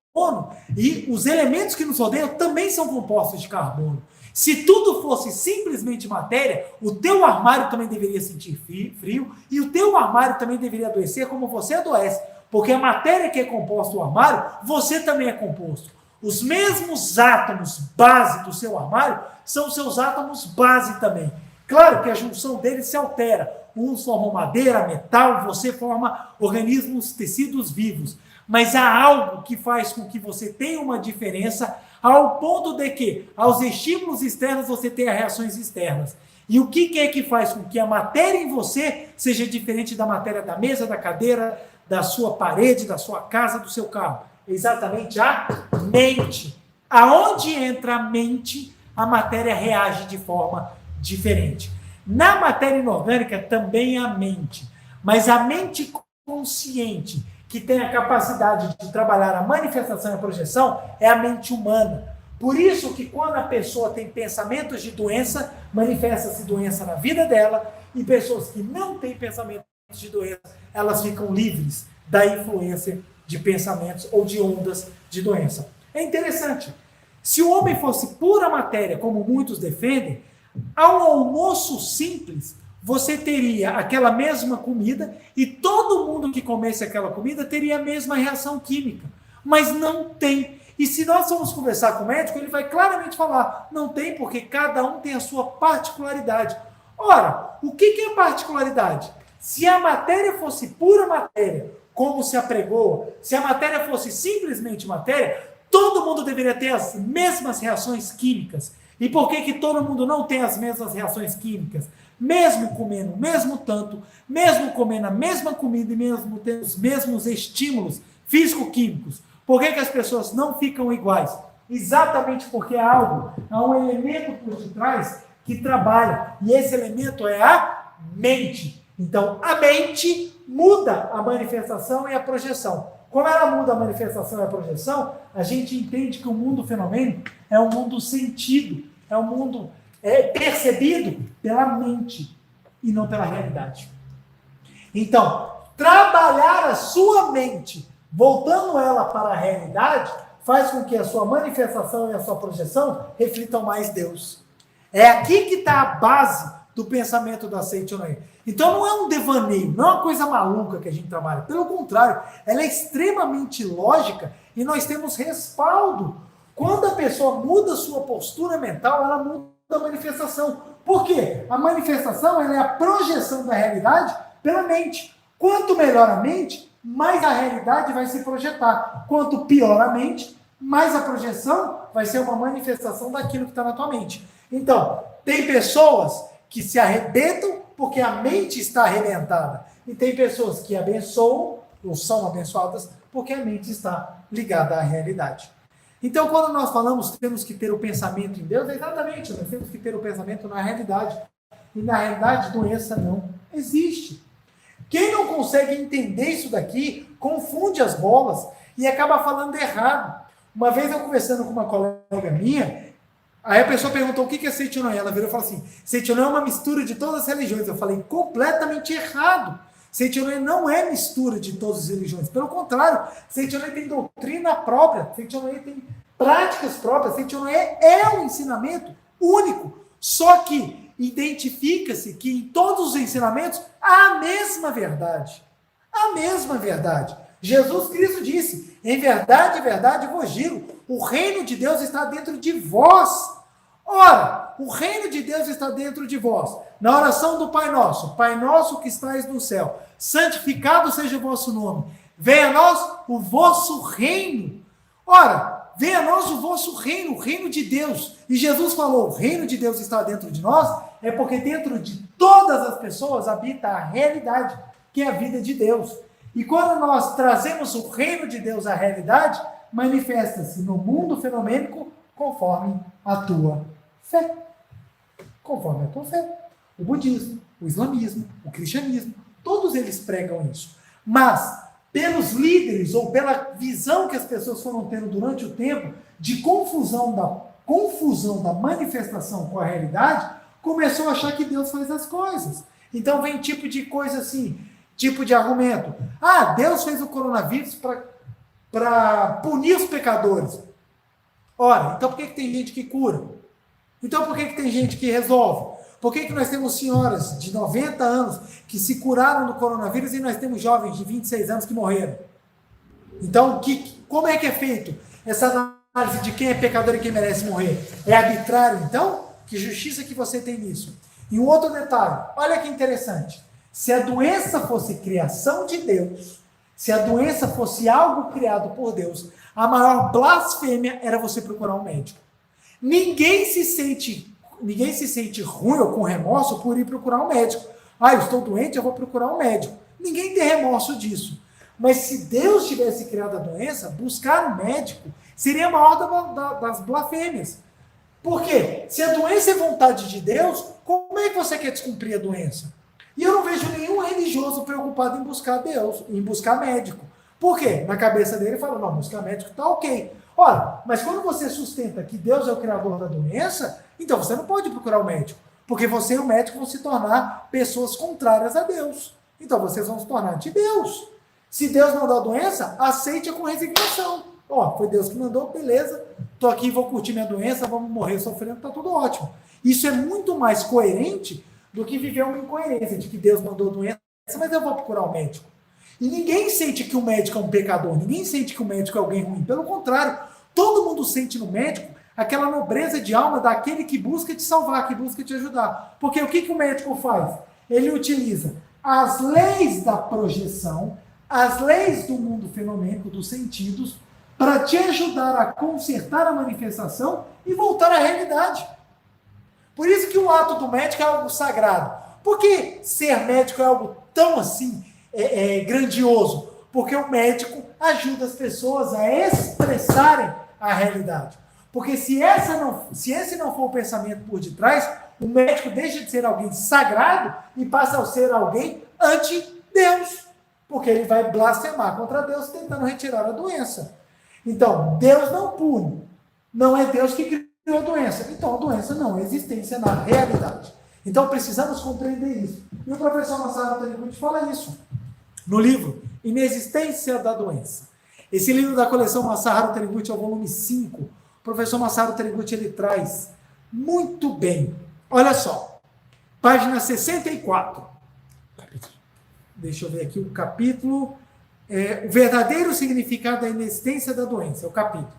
e os elementos que nos rodeiam também são compostos de carbono. Se tudo fosse simplesmente matéria, o teu armário também deveria sentir frio e o teu armário também deveria adoecer como você adoece. Porque a matéria que é composta do armário, você também é composto. Os mesmos átomos base do seu armário são seus átomos base também. Claro que a junção deles se altera. Uns formam madeira, metal, você forma organismos, tecidos vivos. Mas há algo que faz com que você tenha uma diferença ao ponto de que, aos estímulos externos, você tenha reações externas. E o que é que faz com que a matéria em você seja diferente da matéria da mesa, da cadeira, da sua parede, da sua casa, do seu carro? Exatamente a mente. Aonde entra a mente, a matéria reage de forma diferente. Na matéria inorgânica também a mente, mas a mente consciente, que tem a capacidade de trabalhar a manifestação e a projeção, é a mente humana. Por isso que quando a pessoa tem pensamentos de doença, manifesta-se doença na vida dela, e pessoas que não têm pensamentos de doença, elas ficam livres da influência de pensamentos ou de ondas de doença. É interessante. Se o homem fosse pura matéria, como muitos defendem, ao almoço simples, você teria aquela mesma comida e todo mundo que comesse aquela comida teria a mesma reação química. Mas não tem. E se nós formos conversar com o médico, ele vai claramente falar, não tem, porque cada um tem a sua particularidade. Ora, o que é particularidade? Se a matéria fosse pura matéria, como se apregou, se a matéria fosse simplesmente matéria, todo mundo deveria ter as mesmas reações químicas. E por que todo mundo não tem as mesmas reações químicas? Mesmo comendo o mesmo tanto, mesmo comendo a mesma comida e mesmo tendo os mesmos estímulos físico-químicos, por que as pessoas não ficam iguais? Exatamente porque há um elemento por detrás que trabalha, e esse elemento é a mente. Então, a mente muda a manifestação e a projeção. Como ela muda a manifestação e a projeção, a gente entende que o mundo fenomênico é um mundo sentido, é um mundo percebido pela mente e não pela realidade. Então, trabalhar a sua mente, voltando ela para a realidade, faz com que a sua manifestação e a sua projeção reflitam mais Deus. É aqui que está a base do pensamento da Seitonai. Então não é um devaneio, não é uma coisa maluca que a gente trabalha. Pelo contrário, ela é extremamente lógica e nós temos respaldo. Quando a pessoa muda sua postura mental, ela muda a manifestação. Por quê? A manifestação ela é a projeção da realidade pela mente. Quanto melhor a mente, mais a realidade vai se projetar. Quanto pior a mente, mais a projeção vai ser uma manifestação daquilo que está na tua mente. Então, tem pessoas que se arrebentam porque a mente está arrebentada. E tem pessoas que abençoam, ou são abençoadas, porque a mente está ligada à realidade. Então, quando nós falamos que temos que ter o pensamento em Deus, exatamente, nós temos que ter o pensamento na realidade. E na realidade, doença não existe. Quem não consegue entender isso daqui, confunde as bolas e acaba falando errado. Uma vez eu conversando com uma colega minha, aí a pessoa perguntou o que é Seitonai. Ela virou e falou assim, Seitonai é uma mistura de todas as religiões. Eu falei, completamente errado. Seitonai não é mistura de todas as religiões. Pelo contrário, Seitonai tem doutrina própria, Seitonai tem práticas próprias, Seitonai é um ensinamento único. Só que identifica-se que em todos os ensinamentos há a mesma verdade. A mesma verdade. Jesus Cristo disse, Em verdade vos digo, o reino de Deus está dentro de vós. Ora, o reino de Deus está dentro de vós. Na oração do Pai Nosso que estais no céu, santificado seja o vosso nome. Venha a nós o vosso reino. Ora, venha a nós o vosso reino, o reino de Deus. E Jesus falou, o reino de Deus está dentro de nós, é porque dentro de todas as pessoas habita a realidade, que é a vida de Deus. E quando nós trazemos o reino de Deus à realidade, manifesta-se no mundo fenomênico conforme a tua fé. Conforme a tua fé. O budismo, o islamismo, o cristianismo, todos eles pregam isso. Mas, pelos líderes ou pela visão que as pessoas foram tendo durante o tempo de confusão da manifestação com a realidade, começou a achar que Deus faz as coisas. Então vem tipo de coisa assim, tipo de argumento. Ah, Deus fez o coronavírus para punir os pecadores. Ora, então por que tem gente que cura? Então por que tem gente que resolve? Por que nós temos senhoras de 90 anos que se curaram do coronavírus e nós temos jovens de 26 anos que morreram? Então, como é que é feito essa análise de quem é pecador e quem merece morrer? É arbitrário, então? Que justiça que você tem nisso? E um outro detalhe, olha que interessante. Se a doença fosse criação de Deus, se a doença fosse algo criado por Deus, a maior blasfêmia era você procurar um médico. Ninguém se sente ruim ou com remorso por ir procurar um médico. Ah, eu estou doente, eu vou procurar um médico. Ninguém tem remorso disso. Mas se Deus tivesse criado a doença, buscar um médico seria a maior das blasfêmias. Por quê? Se a doença é vontade de Deus, como é que você quer descumprir a doença? E eu não vejo nenhum religioso preocupado em buscar Deus, em buscar médico. Por quê? Na cabeça dele fala, não, buscar médico está ok. Ora, mas quando você sustenta que Deus é o criador da doença, então você não pode procurar o médico. Porque você e o médico vão se tornar pessoas contrárias a Deus. Então vocês vão se tornar de Deus. Se Deus mandou a doença, aceite-a com resignação. Ó, foi Deus que mandou, beleza. Estou aqui, vou curtir minha doença, vamos morrer sofrendo, está tudo ótimo. Isso é muito mais coerente do que viver uma incoerência de que Deus mandou a doença, mas eu vou procurar o médico. E ninguém sente que o médico é um pecador, ninguém sente que o médico é alguém ruim. Pelo contrário, todo mundo sente no médico aquela nobreza de alma daquele que busca te salvar, que busca te ajudar. Porque o que o médico faz? Ele utiliza as leis da projeção, as leis do mundo fenomênico, dos sentidos, para te ajudar a consertar a manifestação e voltar à realidade. Por isso que o ato do médico é algo sagrado. Por que ser médico é algo tão assim grandioso? Porque o médico ajuda as pessoas a expressarem a realidade. Porque se esse não for o pensamento por detrás, o médico deixa de ser alguém sagrado e passa a ser alguém anti-Deus. Porque ele vai blasfemar contra Deus tentando retirar a doença. Então, Deus não pune. Não é Deus que criou a doença. Então, a doença não é existência na realidade. Então, precisamos compreender isso. E o professor Masaru Taniguchi fala isso no livro Inexistência da Doença. Esse livro da coleção Masaru Taniguchi é o volume 5. O professor Masaru Taniguchi, ele traz muito bem. Olha só, página 64. Deixa eu ver aqui o capítulo. O verdadeiro significado da inexistência da doença, é o capítulo.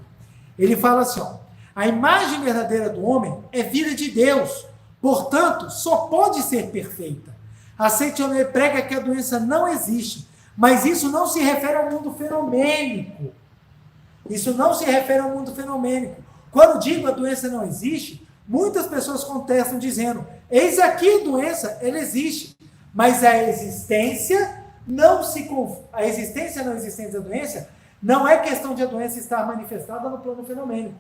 Ele fala assim, ó, a imagem verdadeira do homem é vida de Deus, portanto, só pode ser perfeita. A Seitione prega que a doença não existe, mas isso não se refere ao mundo fenomênico. Isso não se refere ao mundo fenomênico. Quando digo a doença não existe, muitas pessoas contestam dizendo, eis aqui a doença, ela existe, mas a existência não existência da doença não é questão de a doença estar manifestada no plano fenomênico.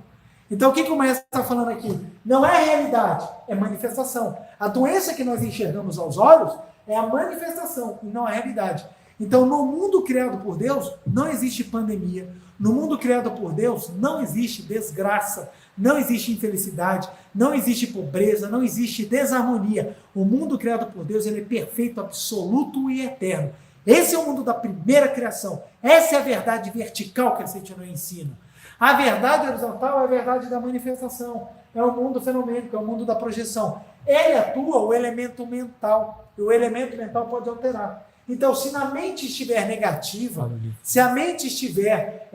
Então, o que o mestre está falando aqui? Não é realidade, é manifestação. A doença que nós enxergamos aos olhos é a manifestação e não a realidade. Então, no mundo criado por Deus, não existe pandemia. No mundo criado por Deus, não existe desgraça, não existe infelicidade, não existe pobreza, não existe desarmonia. O mundo criado por Deus, ele é perfeito, absoluto e eterno. Esse é o mundo da primeira criação. Essa é a verdade vertical que a Seitione ensina. A verdade horizontal é a verdade da manifestação. É o mundo fenomênico, é o mundo da projeção. Ele atua o elemento mental. E o elemento mental pode alterar. Então, se na mente estiver negativa, se a mente estiver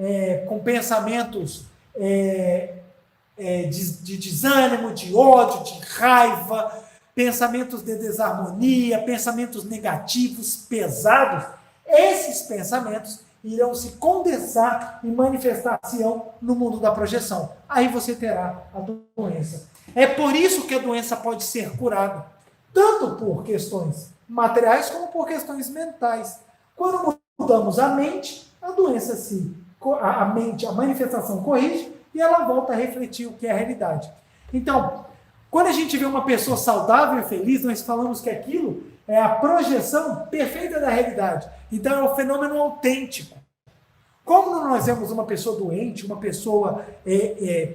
com pensamentos de desânimo, de ódio, de raiva, pensamentos de desarmonia, pensamentos negativos, pesados, esses pensamentos irão se condensar e manifestar-se-ão no mundo da projeção. Aí você terá a doença. É por isso que a doença pode ser curada, tanto por questões materiais como por questões mentais. Quando mudamos a mente, a doença a manifestação corrige e ela volta a refletir o que é a realidade. Então, quando a gente vê uma pessoa saudável e feliz, nós falamos que aquilo é a projeção perfeita da realidade. Então, é um fenômeno autêntico. Como nós vemos uma pessoa doente, uma pessoa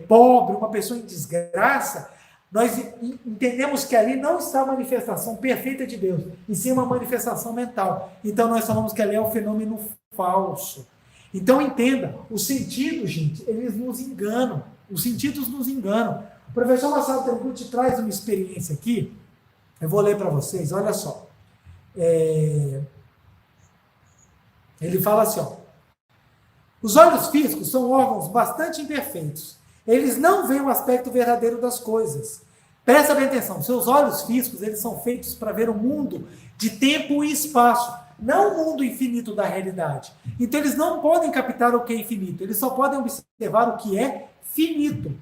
pobre, uma pessoa em desgraça, nós entendemos que ali não está a manifestação perfeita de Deus, e sim uma manifestação mental. Então, nós falamos que ali é um fenômeno falso. Então, entenda, os sentidos, gente, eles nos enganam. Os sentidos nos enganam. O professor Marcelo Tenguti traz uma experiência aqui, eu vou ler para vocês, olha só. Ele fala assim, ó, os olhos físicos são órgãos bastante imperfeitos. Eles não veem o aspecto verdadeiro das coisas. Presta bem atenção, seus olhos físicos eles são feitos para ver o mundo de tempo e espaço, não o mundo infinito da realidade. Então eles não podem captar o que é infinito, eles só podem observar o que é finito.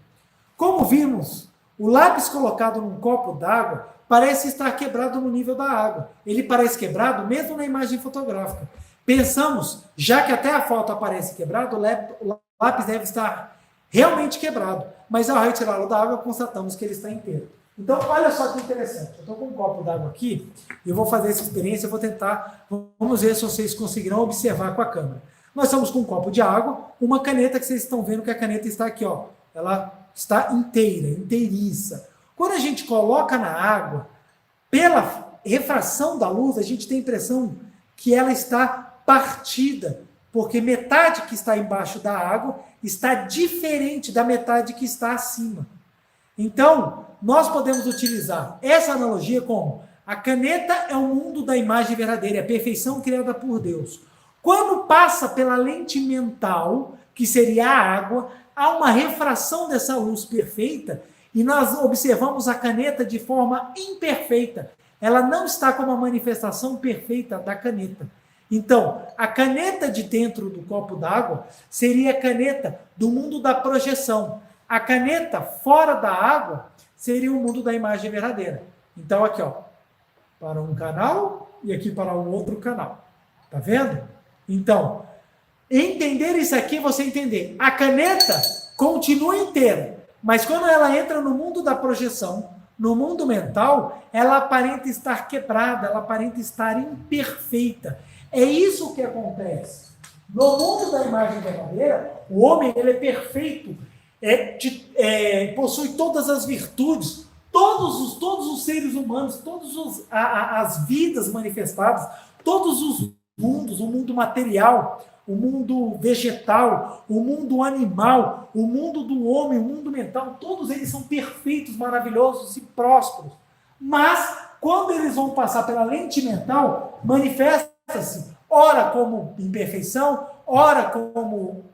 Como vimos, o lápis colocado num copo d'água parece estar quebrado no nível da água. Ele parece quebrado mesmo na imagem fotográfica. Pensamos, já que até a foto aparece quebrado, o lápis deve estar realmente quebrado. Mas ao retirá-lo da água, constatamos que ele está inteiro. Então, olha só que interessante. Eu estou com um copo d'água aqui, e eu vou fazer essa experiência, eu vou tentar, vamos ver se vocês conseguirão observar com a câmera. Nós estamos com um copo de água, uma caneta que vocês estão vendo que a caneta está aqui, ó. Ela está inteira, inteiriça. Quando a gente coloca na água, pela refração da luz, a gente tem a impressão que ela está partida, porque metade que está embaixo da água está diferente da metade que está acima. Então, nós podemos utilizar essa analogia como a caneta é o mundo da imagem verdadeira, é a perfeição criada por Deus. Quando passa pela lente mental, que seria a água, há uma refração dessa luz perfeita e nós observamos a caneta de forma imperfeita. Ela não está como a manifestação perfeita da caneta. Então, a caneta de dentro do copo d'água seria a caneta do mundo da projeção. A caneta fora da água seria o mundo da imagem verdadeira. Então, aqui, ó, para um canal e aqui para o outro canal. Tá vendo? Então, entender isso aqui, você entender. A caneta continua inteira, mas quando ela entra no mundo da projeção, no mundo mental, ela aparenta estar quebrada, ela aparenta estar imperfeita. É isso que acontece. No mundo da imagem verdadeira, o homem ele é perfeito, possui todas as virtudes, todos os seres humanos, todas as vidas manifestadas, todos os mundos, o mundo material, o mundo vegetal, o mundo animal, o mundo do homem, o mundo mental, todos eles são perfeitos, maravilhosos e prósperos. Mas, quando eles vão passar pela lente mental, manifesta-se, ora como imperfeição, ora como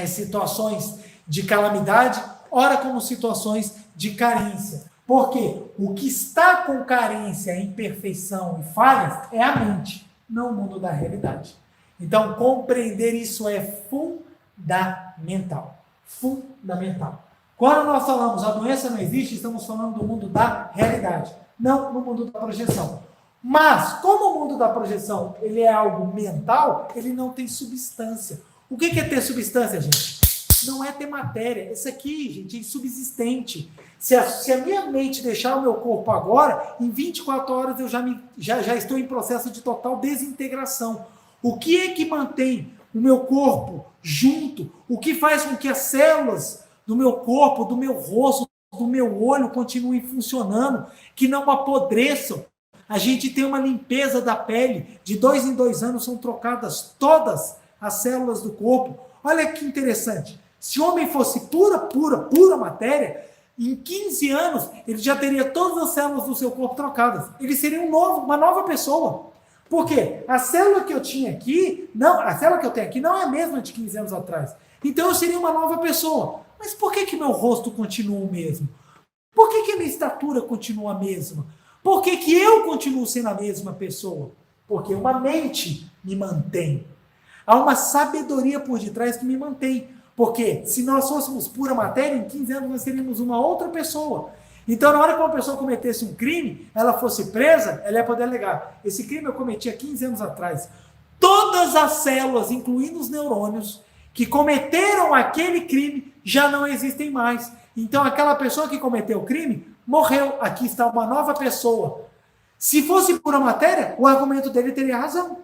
situações de calamidade, ora como situações de carência. Porque o que está com carência, imperfeição e falhas é a mente, não o mundo da realidade. Então, compreender isso é fundamental. Fundamental. Quando nós falamos a doença não existe, estamos falando do mundo da realidade, não no mundo da projeção. Mas, como o mundo da projeção ele é algo mental, ele não tem substância. O que é ter substância, gente? Não é ter matéria. Isso aqui, gente, é insubsistente. Se a minha mente deixar o meu corpo agora, em 24 horas eu já estou em processo de total desintegração. O que é que mantém o meu corpo junto? O que faz com que as células do meu corpo, do meu rosto, do meu olho continuem funcionando, que não apodreçam? A gente tem uma limpeza da pele, de 2 em 2 anos são trocadas todas as células do corpo. Olha que interessante. Se o homem fosse pura matéria, em 15 anos ele já teria todas as células do seu corpo trocadas. Ele seria uma nova pessoa. Por quê? A célula que eu tinha aqui, a célula que eu tenho aqui não é a mesma de 15 anos atrás. Então eu seria uma nova pessoa. Mas por que meu rosto continua o mesmo? Por que a minha estatura continua a mesma? Por que eu continuo sendo a mesma pessoa? Porque uma mente me mantém. Há uma sabedoria por detrás que me mantém. Porque se nós fôssemos pura matéria, em 15 anos nós seríamos uma outra pessoa. Então, na hora que uma pessoa cometesse um crime, ela fosse presa, ela ia poder alegar: esse crime eu cometi há 15 anos atrás. Todas as células, incluindo os neurônios, que cometeram aquele crime, já não existem mais. Então, aquela pessoa que cometeu o crime, morreu. Aqui está uma nova pessoa. Se fosse pura matéria, o argumento dele teria razão.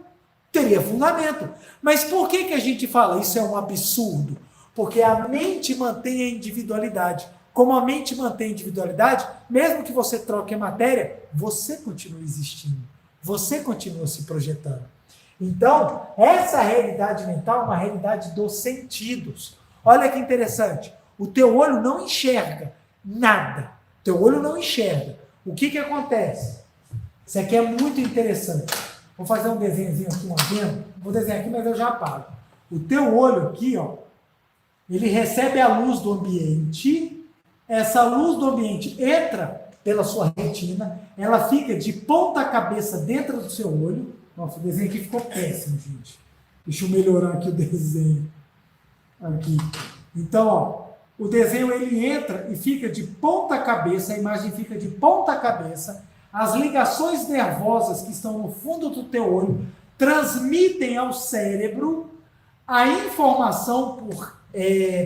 Teria fundamento. Mas por que a gente fala isso é um absurdo? Porque a mente mantém a individualidade. Como a mente mantém a individualidade, mesmo que você troque a matéria, você continua existindo. Você continua se projetando. Então, essa realidade mental é uma realidade dos sentidos. Olha que interessante. O teu olho não enxerga nada. O teu olho não enxerga. O que acontece? Isso aqui é muito interessante. Vou fazer um desenhozinho aqui, um adendo. Vou desenhar aqui, mas eu já apago. O teu olho aqui, ó, ele recebe a luz do ambiente. Essa luz do ambiente entra pela sua retina, ela fica de ponta cabeça dentro do seu olho. Nossa, o desenho aqui ficou péssimo, gente. Deixa eu melhorar aqui o desenho. Aqui. Então, ó, o desenho ele entra e fica de ponta cabeça, a imagem fica de ponta cabeça, as ligações nervosas que estão no fundo do teu olho transmitem ao cérebro a informação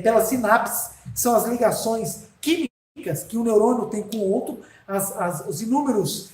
pelas sinapses, que são as ligações químicas que o neurônio tem com o outro, os inúmeros,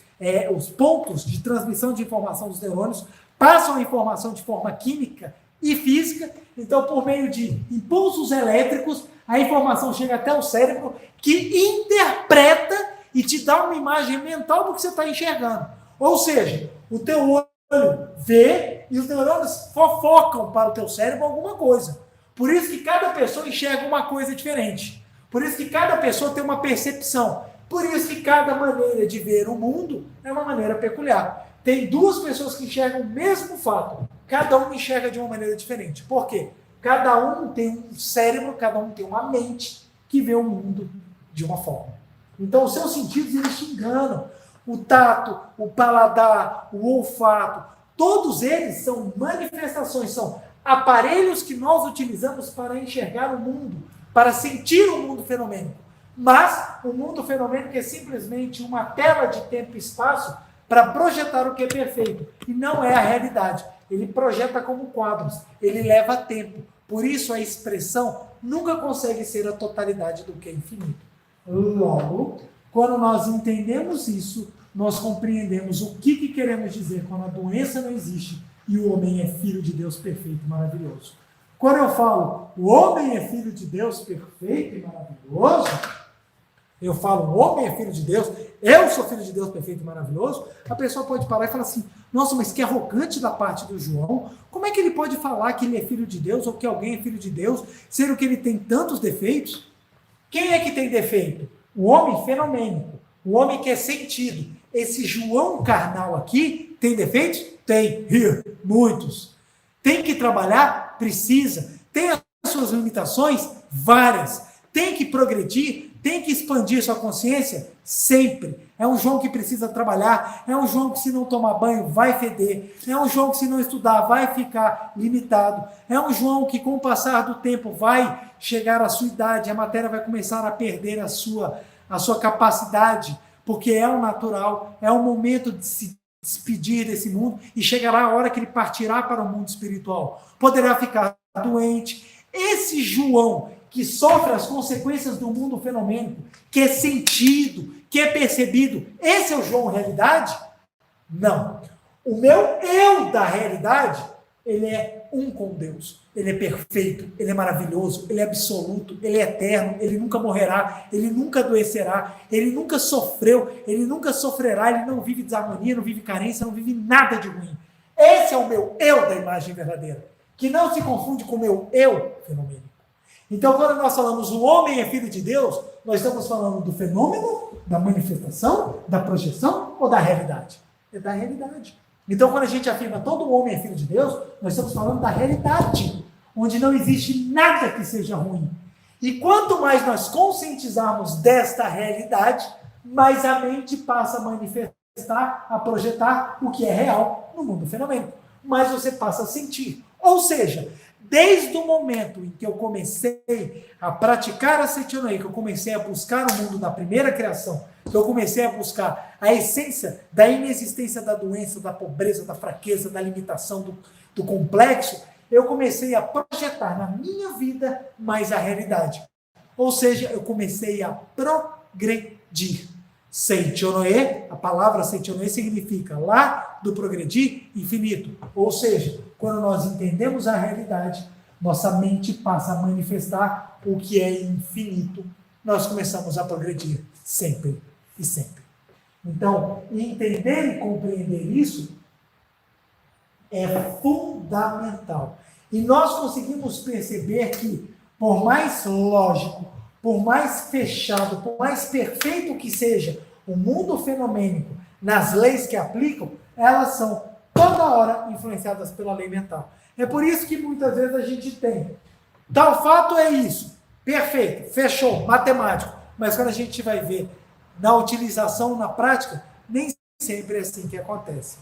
os pontos de transmissão de informação dos neurônios passam a informação de forma química e física. Então, por meio de impulsos elétricos, a informação chega até o cérebro, que interpreta e te dá uma imagem mental do que você está enxergando. Ou seja, o teu olho vê e os neurônios fofocam para o teu cérebro alguma coisa. Por isso que cada pessoa enxerga uma coisa diferente. Por isso que cada pessoa tem uma percepção. Por isso que cada maneira de ver o mundo é uma maneira peculiar. Tem duas pessoas que enxergam o mesmo fato. Cada um enxerga de uma maneira diferente. Por quê? Cada um tem um cérebro, cada um tem uma mente que vê o mundo de uma forma. Então, os seus sentidos, eles te enganam. O tato, o paladar, o olfato, todos eles são manifestações, são aparelhos que nós utilizamos para enxergar o mundo, para sentir o mundo fenomênico. Mas o mundo fenomênico é simplesmente uma tela de tempo e espaço para projetar o que é perfeito. E não é a realidade. Ele projeta como quadros. Ele leva tempo. Por isso a expressão nunca consegue ser a totalidade do que é infinito. Logo, quando nós entendemos isso, nós compreendemos o que queremos dizer quando a doença não existe e o homem é filho de Deus perfeito e maravilhoso. Quando eu falo, o homem é filho de Deus perfeito e maravilhoso, eu falo, o homem é filho de Deus, eu sou filho de Deus perfeito e maravilhoso, a pessoa pode parar e falar assim, nossa, mas que arrogante da parte do João, como é que ele pode falar que ele é filho de Deus ou que alguém é filho de Deus, sendo que ele tem tantos defeitos? Quem é que tem defeito? O homem fenomênico, o homem que é sentido. Esse João carnal aqui tem defeitos? Tem, muitos. Tem que trabalhar? Precisa. Tem as suas limitações? Várias. Tem que progredir? Tem que expandir sua consciência? Sempre. É um João que precisa trabalhar, é um João que se não tomar banho vai feder, é um João que se não estudar vai ficar limitado, é um João que com o passar do tempo vai chegar à sua idade, a matéria vai começar a perder a sua capacidade, porque é o natural, é o momento de se despedir desse mundo e chegará a hora que ele partirá para o mundo espiritual. Poderá ficar doente. Esse João que sofre as consequências do mundo fenomênico, que é sentido, que é percebido, esse é o João realidade? Não. O meu eu da realidade, ele é um com Deus. Ele é perfeito, ele é maravilhoso, ele é absoluto, ele é eterno, ele nunca morrerá, ele nunca adoecerá, ele nunca sofreu, ele nunca sofrerá, ele não vive desarmonia, não vive carência, não vive nada de ruim. Esse é o meu eu da imagem verdadeira, que não se confunde com o meu eu fenomênico. Então, quando nós falamos o homem é filho de Deus, nós estamos falando do fenômeno, da manifestação, da projeção ou da realidade? É da realidade. Então, quando a gente afirma todo homem é filho de Deus, nós estamos falando da realidade, onde não existe nada que seja ruim. E quanto mais nós conscientizarmos desta realidade, mais a mente passa a manifestar, a projetar o que é real no mundo fenomênico. Mais você passa a sentir. Ou seja, desde o momento em que eu comecei a praticar a Seichonoye, que eu comecei a buscar o mundo da primeira criação, que eu comecei a buscar a essência da inexistência da doença, da pobreza, da fraqueza, da limitação, do complexo, eu comecei a projetar na minha vida mais a realidade. Ou seja, eu comecei a progredir. Seichonoye, a palavra Seichonoye significa lá do progredir infinito. Ou seja, quando nós entendemos a realidade, nossa mente passa a manifestar o que é infinito. Nós começamos a progredir sempre e sempre. Então, entender e compreender isso é fundamental. E nós conseguimos perceber que, por mais lógico, por mais fechado, por mais perfeito que seja o mundo fenomênico nas leis que aplicam, elas são toda hora influenciadas pela lei mental. É por isso que muitas vezes a gente tem tal fato é isso, perfeito, fechou, matemático, mas quando a gente vai ver na utilização, na prática, nem sempre é assim que acontece.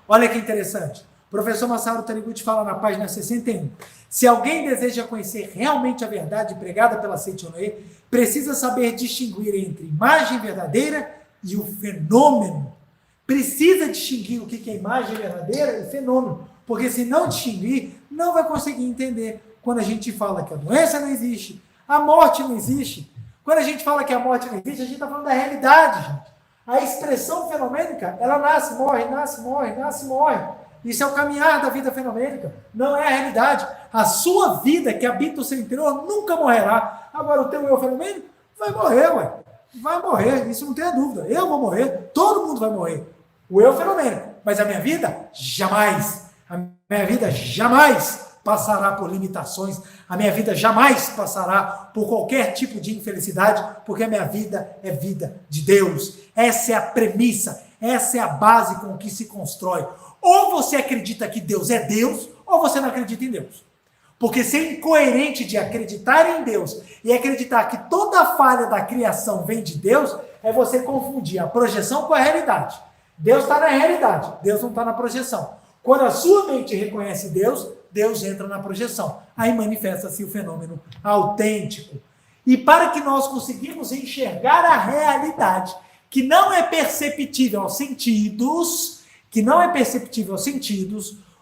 Olha que interessante. O professor Masaru Taniguchi fala na página 61. Se alguém deseja conhecer realmente a verdade pregada pela Seichonoye, precisa saber distinguir entre imagem verdadeira e o fenômeno. Precisa distinguir o que é imagem verdadeira e fenômeno, porque se não distinguir, não vai conseguir entender quando a gente fala que a doença não existe, a morte não existe. Quando a gente fala que a morte não existe, a gente está falando da realidade, gente. A expressão fenomênica, ela nasce, morre, nasce, morre, nasce, morre. Isso é o caminhar da vida fenomênica, não é a realidade. A sua vida que habita o seu interior nunca morrerá. Agora o teu eu fenomênico vai morrer, ué. Vai morrer, isso não tem a dúvida. Eu vou morrer, todo mundo vai morrer. O eu fenomênico, mas a minha vida, jamais. A minha vida jamais passará por limitações, a minha vida jamais passará por qualquer tipo de infelicidade, porque a minha vida é vida de Deus. Essa é a premissa, essa é a base com que se constrói. Ou você acredita que Deus é Deus, ou você não acredita em Deus. Porque ser incoerente de acreditar em Deus e acreditar que toda a falha da criação vem de Deus, é você confundir a projeção com a realidade. Deus está na realidade, Deus não está na projeção. Quando a sua mente reconhece Deus, Deus entra na projeção. Aí manifesta-se o fenômeno autêntico. E para que nós conseguimos enxergar a realidade, que não é perceptível aos sentidos,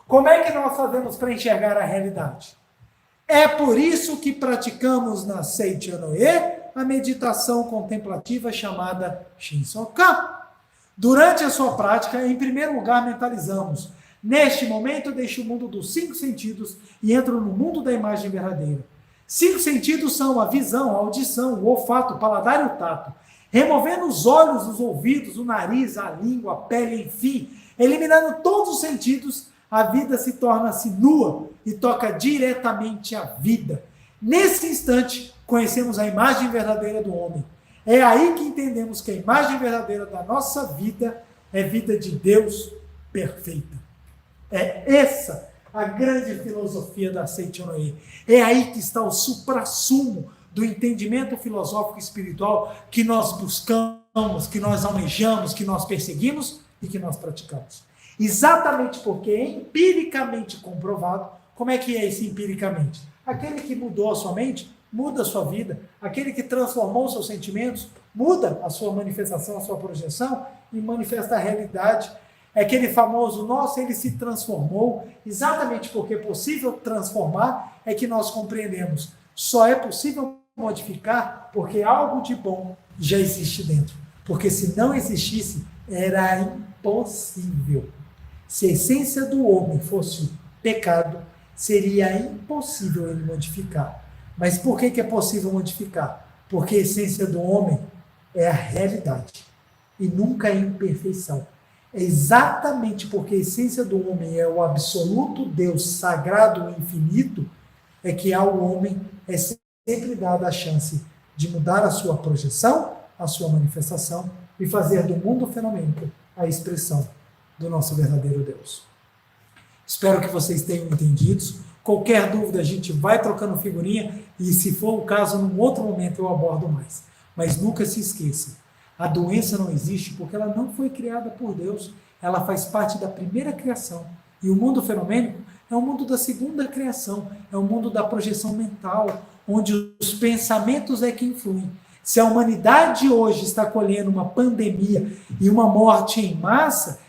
como é que nós fazemos para enxergar a realidade? É por isso que praticamos na Seichonoye a meditação contemplativa chamada Shinsokan. Durante a sua prática, em primeiro lugar, mentalizamos: neste momento, deixo o mundo dos 5 sentidos e entro no mundo da imagem verdadeira. 5 sentidos são a visão, a audição, o olfato, o paladar e o tato. Removendo os olhos, os ouvidos, o nariz, a língua, a pele, enfim, eliminando todos os sentidos, a vida se torna-se nua e toca diretamente a vida. Nesse instante, conhecemos a imagem verdadeira do homem. É aí que entendemos que a imagem verdadeira da nossa vida é vida de Deus perfeita. É essa a grande filosofia da Seichonoye. É aí que está o suprassumo do entendimento filosófico e espiritual que nós buscamos, que nós almejamos, que nós perseguimos e que nós praticamos. Exatamente porque é empiricamente comprovado. Como é que é esse empiricamente? Aquele que mudou a sua mente, muda a sua vida. Aquele que transformou seus sentimentos, muda a sua manifestação, a sua projeção e manifesta a realidade. É aquele famoso, nossa, ele se transformou. Exatamente porque é possível transformar, é que nós compreendemos. Só é possível modificar porque algo de bom já existe dentro. Porque se não existisse, era impossível. Se a essência do homem fosse o pecado, seria impossível ele modificar. Mas por que é possível modificar? Porque a essência do homem é a realidade e nunca a imperfeição. É exatamente porque a essência do homem é o absoluto Deus sagrado e infinito, é que ao homem é sempre dada a chance de mudar a sua projeção, a sua manifestação e fazer do mundo fenomênico a expressão do nosso verdadeiro Deus. Espero que vocês tenham entendido. Qualquer dúvida a gente vai trocando figurinha e, se for o caso, num outro momento eu abordo mais. Mas nunca se esqueça, a doença não existe porque ela não foi criada por Deus. Ela faz parte da primeira criação. E o mundo fenomênico é o mundo da segunda criação, é o mundo da projeção mental, onde os pensamentos é que influem. Se a humanidade hoje está colhendo uma pandemia e uma morte em massa,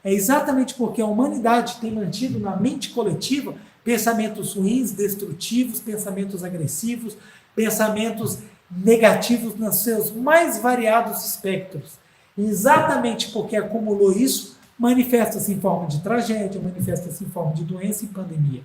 é exatamente porque a humanidade tem mantido na mente coletiva pensamentos ruins, destrutivos, pensamentos agressivos, pensamentos negativos nos seus mais variados espectros. E exatamente porque acumulou isso, manifesta-se em forma de tragédia, manifesta-se em forma de doença e pandemia.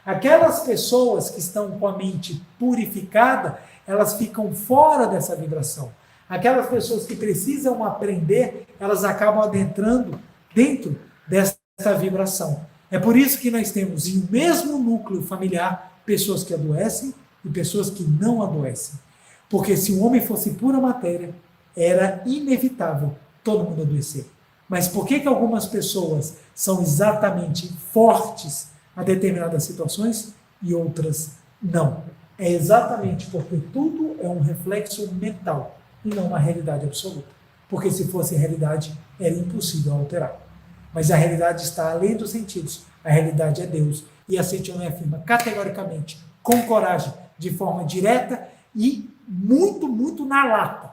Aquelas pessoas que estão com a mente purificada, elas ficam fora dessa vibração. Aquelas pessoas que precisam aprender, elas acabam adentrando dentro dessa vibração. É por isso que nós temos em o mesmo núcleo familiar pessoas que adoecem e pessoas que não adoecem. Porque se o homem fosse pura matéria, era inevitável todo mundo adoecer. Mas por que algumas pessoas são exatamente fortes a determinadas situações e outras não? É exatamente porque tudo é um reflexo mental e não uma realidade absoluta. Porque se fosse realidade, era impossível alterar. Mas a realidade está além dos sentidos. A realidade é Deus. E a Seitonai afirma categoricamente, com coragem, de forma direta e muito, muito na lata.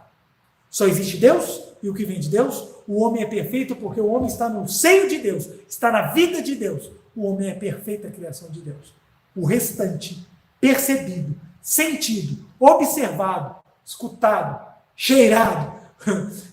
Só existe Deus e o que vem de Deus. O homem é perfeito porque o homem está no seio de Deus, está na vida de Deus. O homem é a perfeita criação de Deus. O restante, percebido, sentido, observado, escutado, cheirado,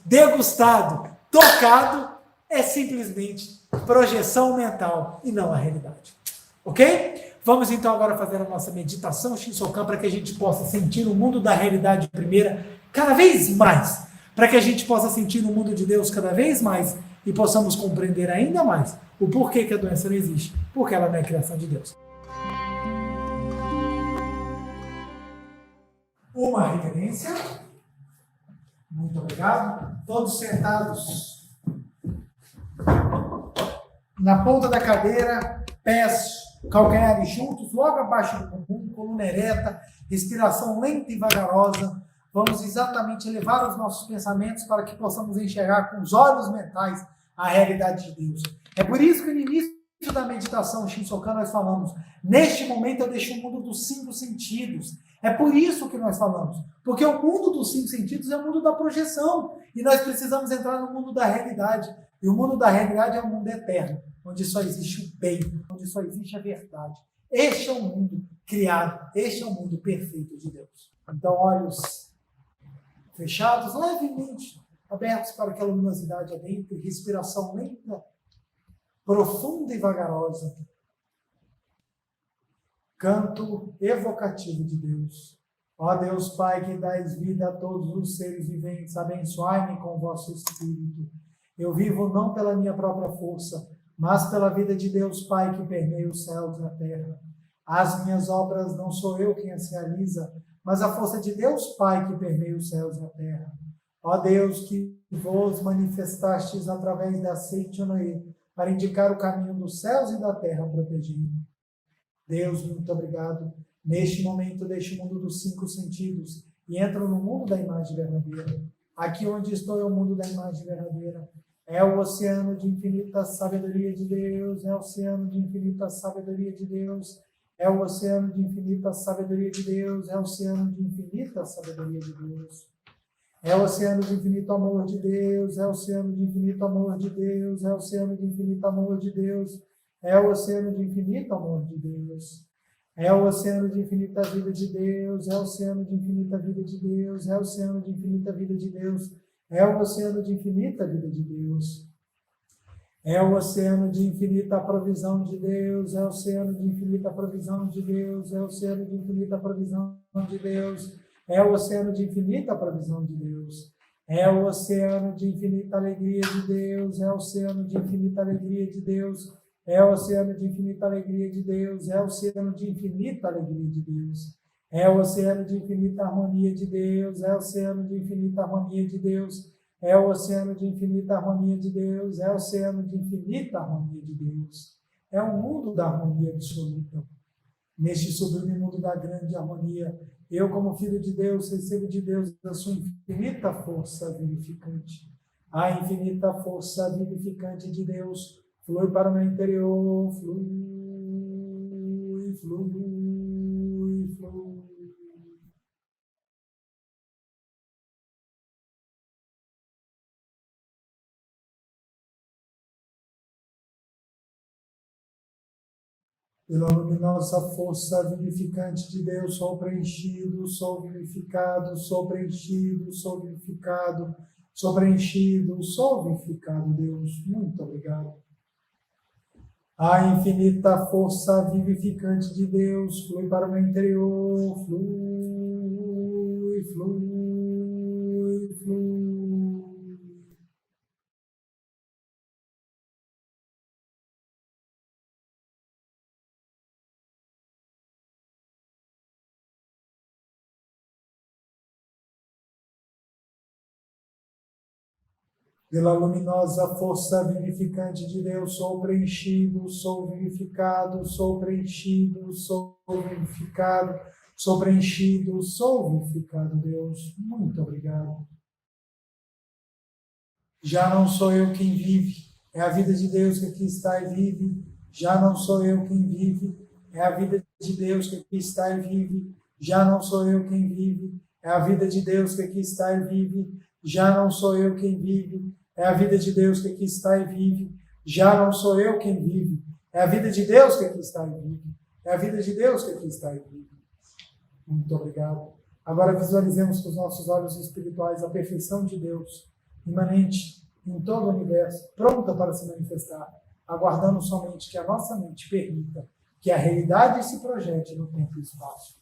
degustado, tocado, é simplesmente projeção mental e não a realidade. Ok? Vamos então agora fazer a nossa meditação Shinsokan para que a gente possa sentir o mundo da realidade primeira cada vez mais, para que a gente possa sentir o mundo de Deus cada vez mais e possamos compreender ainda mais o porquê que a doença não existe, porque ela não é criação de Deus. Uma reverência. Muito obrigado. Todos sentados na ponta da cadeira, pés, calcanhares juntos, logo abaixo do bumbum, coluna ereta, respiração lenta e vagarosa. Vamos exatamente elevar os nossos pensamentos para que possamos enxergar com os olhos mentais a realidade de Deus. É por isso que no início da meditação Shinsokan nós falamos, neste momento eu deixo o mundo dos 5 sentidos. É por isso que nós falamos, porque o mundo dos 5 sentidos é o mundo da projeção, e nós precisamos entrar no mundo da realidade. E o mundo da realidade é um mundo eterno, onde só existe o bem, onde só existe a verdade. Este é o mundo criado, este é o mundo perfeito de Deus. Então, olhos fechados, levemente abertos para que a luminosidade adentre, respiração lenta, profunda e vagarosa. Canto evocativo de Deus. Ó Deus Pai, que dais vida a todos os seres viventes, abençoai-me com o vosso Espírito. Eu vivo não pela minha própria força, mas pela vida de Deus Pai que permeia os céus e a terra. As minhas obras não sou eu quem as realiza, mas a força de Deus Pai que permeia os céus e a terra. Ó Deus, que vos manifestastes através da Seitonai para indicar o caminho dos céus e da terra protegido. Deus, muito obrigado. Neste momento, deixo o mundo dos 5 sentidos e entro no mundo da imagem verdadeira. Aqui onde estou é o mundo da imagem verdadeira. É o oceano de infinita sabedoria de Deus, é o oceano de infinita sabedoria de Deus, é o oceano de infinita sabedoria de Deus, é o oceano de infinita sabedoria de Deus. É o oceano de infinito amor de Deus, é o oceano de infinito amor de Deus, é o oceano de infinito amor de Deus, é o oceano de infinito amor de Deus. É o oceano de infinita vida de Deus, é o oceano de infinita vida de Deus, é o oceano de infinita vida de Deus, é o oceano de infinita vida de Deus. É o oceano de infinita provisão de Deus, é o oceano de infinita provisão de Deus, é o oceano de infinita provisão de Deus, é o oceano de infinita provisão de Deus. É o oceano de infinita alegria de Deus, é o oceano de infinita alegria de Deus, é o oceano de infinita alegria de Deus, é o oceano de infinita alegria de Deus. É o oceano de infinita harmonia de Deus, é o oceano de infinita harmonia de Deus, É o oceano de infinita harmonia de Deus, é o oceano de infinita harmonia de Deus. É um mundo da harmonia absoluta. Neste sublime mundo da grande harmonia, eu, como filho de Deus, recebo de Deus a sua infinita força vivificante. A infinita força vivificante de Deus flui para o meu interior, flui, flui, flui. Pela luminosa força vivificante de Deus, sou preenchido, sou vivificado, sou preenchido, sou vivificado, sou preenchido, sou vivificado, Deus. Muito obrigado. A infinita força vivificante de Deus flui para o meu interior, flui, flui, flui. Pela luminosa força vivificante de Deus, sou preenchido, sou vivificado, sou preenchido, sou vivificado, sou preenchido, sou vivificado, Deus. Muito obrigado. Já não sou eu quem vive, é a vida de Deus que aqui está e vive. Já não sou eu quem vive, é a vida de Deus que aqui está e vive. Já não sou eu quem vive, é a vida de Deus que aqui está e vive. Já não sou eu quem vive, é a vida de Deus que aqui está e vive. Já não sou eu quem vive, é a vida de Deus que aqui está e vive. É a vida de Deus que aqui está e vive. Muito obrigado. Agora visualizemos com os nossos olhos espirituais a perfeição de Deus, imanente em todo o universo, pronta para se manifestar, aguardando somente que a nossa mente permita que a realidade se projete no tempo e espaço.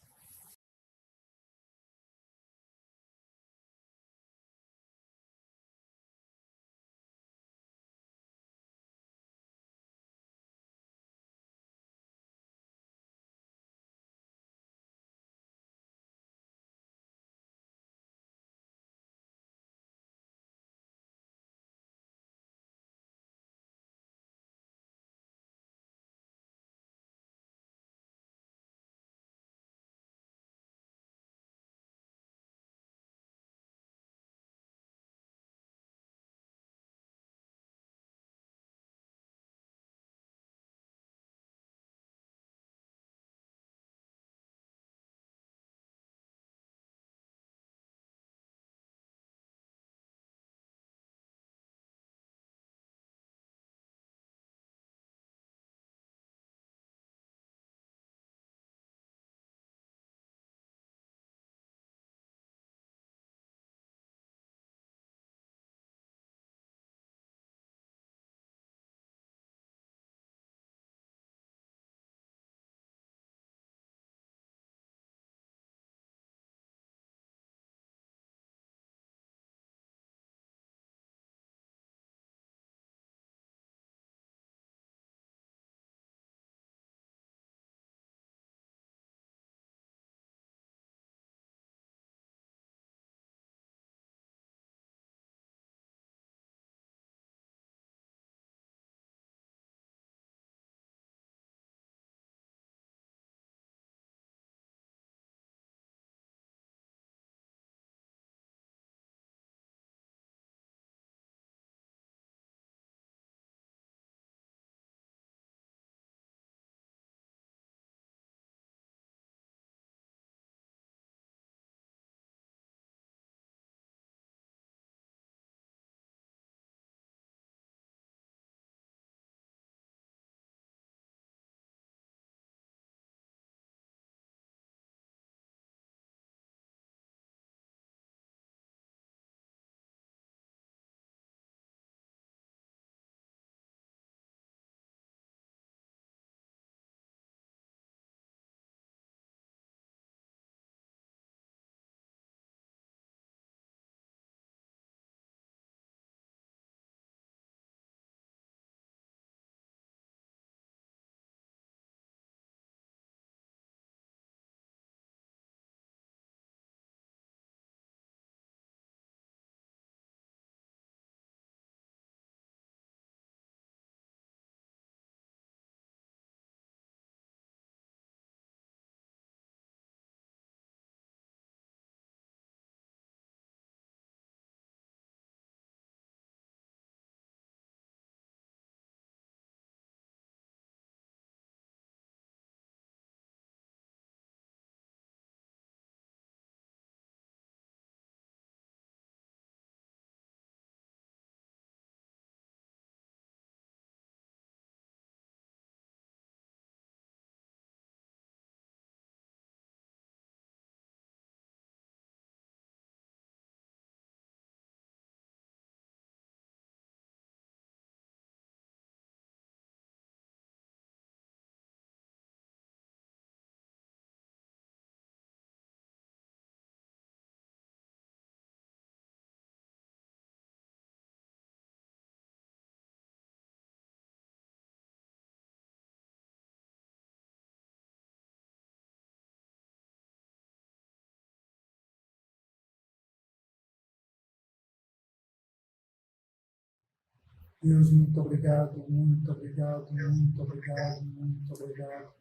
Deus, muito obrigado, muito obrigado, muito obrigado, muito obrigado.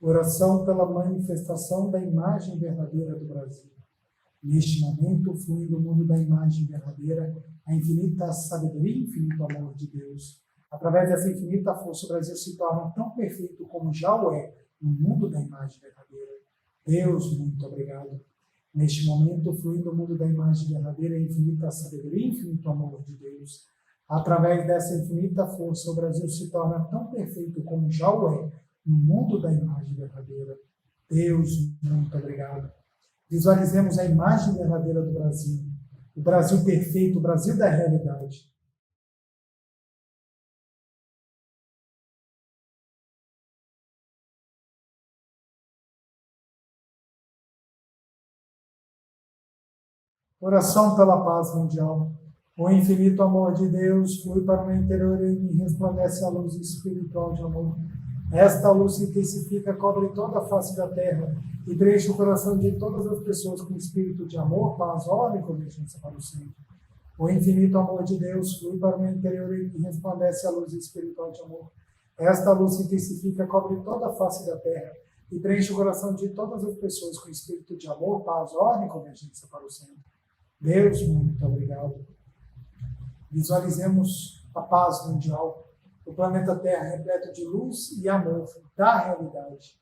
Oração pela manifestação da imagem verdadeira do Brasil. Neste momento, flui do mundo da imagem verdadeira a infinita sabedoria e infinito amor de Deus. Através dessa infinita força, o Brasil se torna tão perfeito como já o é no mundo da imagem verdadeira. Deus, muito obrigado. Neste momento, flui do mundo da imagem verdadeira a infinita sabedoria e infinito amor de Deus. Através dessa infinita força, o Brasil se torna tão perfeito como já o é no mundo da imagem verdadeira. Deus, muito obrigado. Visualizemos a imagem verdadeira do Brasil. O Brasil perfeito, o Brasil da realidade. Oração pela paz mundial. O infinito amor de Deus flui para o meu interior e me resplandece a luz espiritual de amor. Esta luz se intensifica, cobre toda a face da terra e preenche o coração de todas as pessoas com espírito de amor, paz, ordem e convergência para o sempre. O infinito amor de Deus flui para o meu interior e me resplandece a luz espiritual de amor. Esta luz se intensifica, cobre toda a face da terra e preenche o coração de todas as pessoas com espírito de amor, paz, ordem e convergência para o sempre. Deus, muito obrigado. Visualizemos a paz mundial, o planeta Terra repleto de luz e amor da realidade.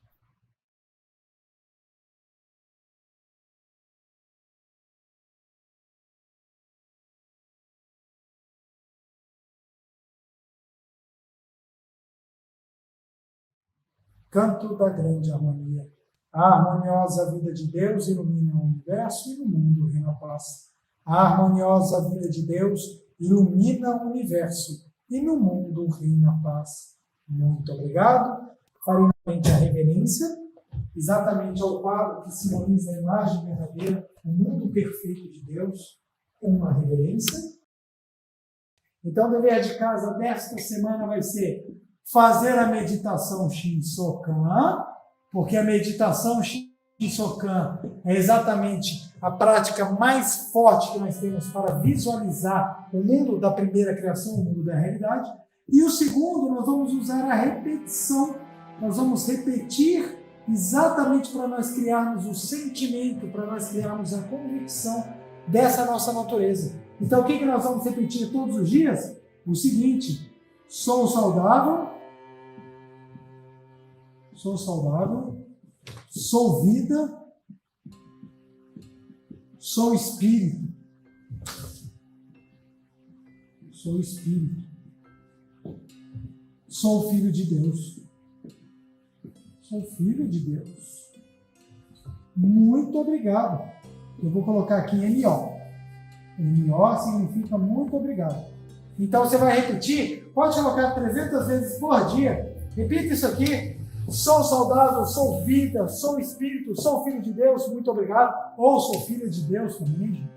Canto da grande harmonia. A harmoniosa vida de Deus ilumina o universo e no mundo reina a paz. A harmoniosa vida de Deus ilumina o universo e no mundo reina a paz. Muito obrigado. Farei novamente a reverência, exatamente ao quadro que simboliza a imagem verdadeira, o mundo perfeito de Deus, uma reverência. Então, o dever de casa desta semana vai ser fazer a meditação Shinsokan, porque a meditação Shinsokan é exatamente a prática mais forte que nós temos para visualizar o mundo da primeira criação, o mundo da realidade. E o segundo, nós vamos usar a repetição. Nós vamos repetir exatamente para nós criarmos o sentimento, para nós criarmos a convicção dessa nossa natureza. Então, o que nós vamos repetir todos os dias? O seguinte: sou saudável, sou vida, sou espírito, sou filho de Deus, Muito obrigado. Eu vou colocar aqui MO. MO significa muito obrigado. Então você vai repetir, pode colocar 300 vezes por dia. Repita isso aqui. Sou saudável, sou vida, sou espírito, sou filho de Deus, muito obrigado. Ou sou filha de Deus também, gente.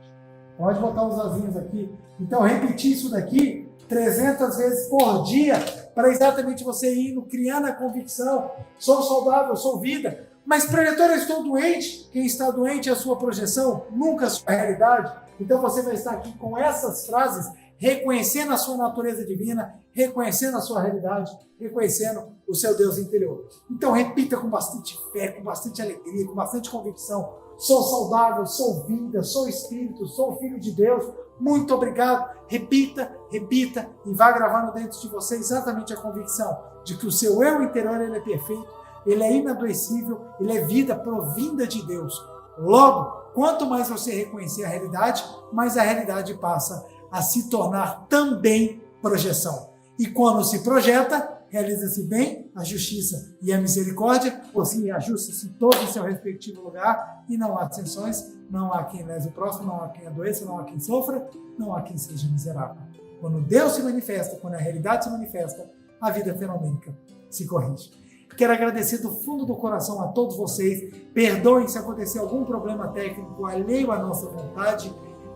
Pode botar os azinhos aqui. Então, repetir isso daqui 300 vezes por dia, para exatamente você ir criando a convicção. Sou saudável, sou vida. Mas, preletor, eu estou doente. Quem está doente é a sua projeção, nunca a sua realidade. Então, você vai estar aqui com essas frases, reconhecendo a sua natureza divina, reconhecendo a sua realidade, reconhecendo o seu Deus interior. Então repita com bastante fé, com bastante alegria, com bastante convicção. Sou saudável, sou vida, sou espírito, sou filho de Deus. Muito obrigado. Repita, repita e vá gravando dentro de você exatamente a convicção de que o seu eu interior ele é perfeito, ele é inadoecível, ele é vida provinda de Deus. Logo, quanto mais você reconhecer a realidade, mais a realidade passa a se tornar também projeção. E quando se projeta, realiza-se bem a justiça e a misericórdia, assim ajusta-se todo em seu respectivo lugar e não há tensões, não há quem lese o próximo, não há quem adoeça, não há quem sofra, não há quem seja miserável. Quando Deus se manifesta, quando a realidade se manifesta, a vida fenomênica se corrige. Quero agradecer do fundo do coração a todos vocês. Perdoem se acontecer algum problema técnico alheio à nossa vontade,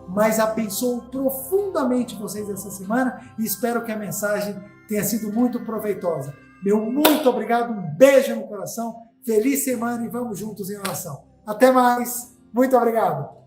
mas abençoo profundamente vocês essa semana e espero que a mensagem tenha sido muito proveitosa. Meu muito obrigado, um beijo no coração, feliz semana e vamos juntos em oração. Até mais, muito obrigado.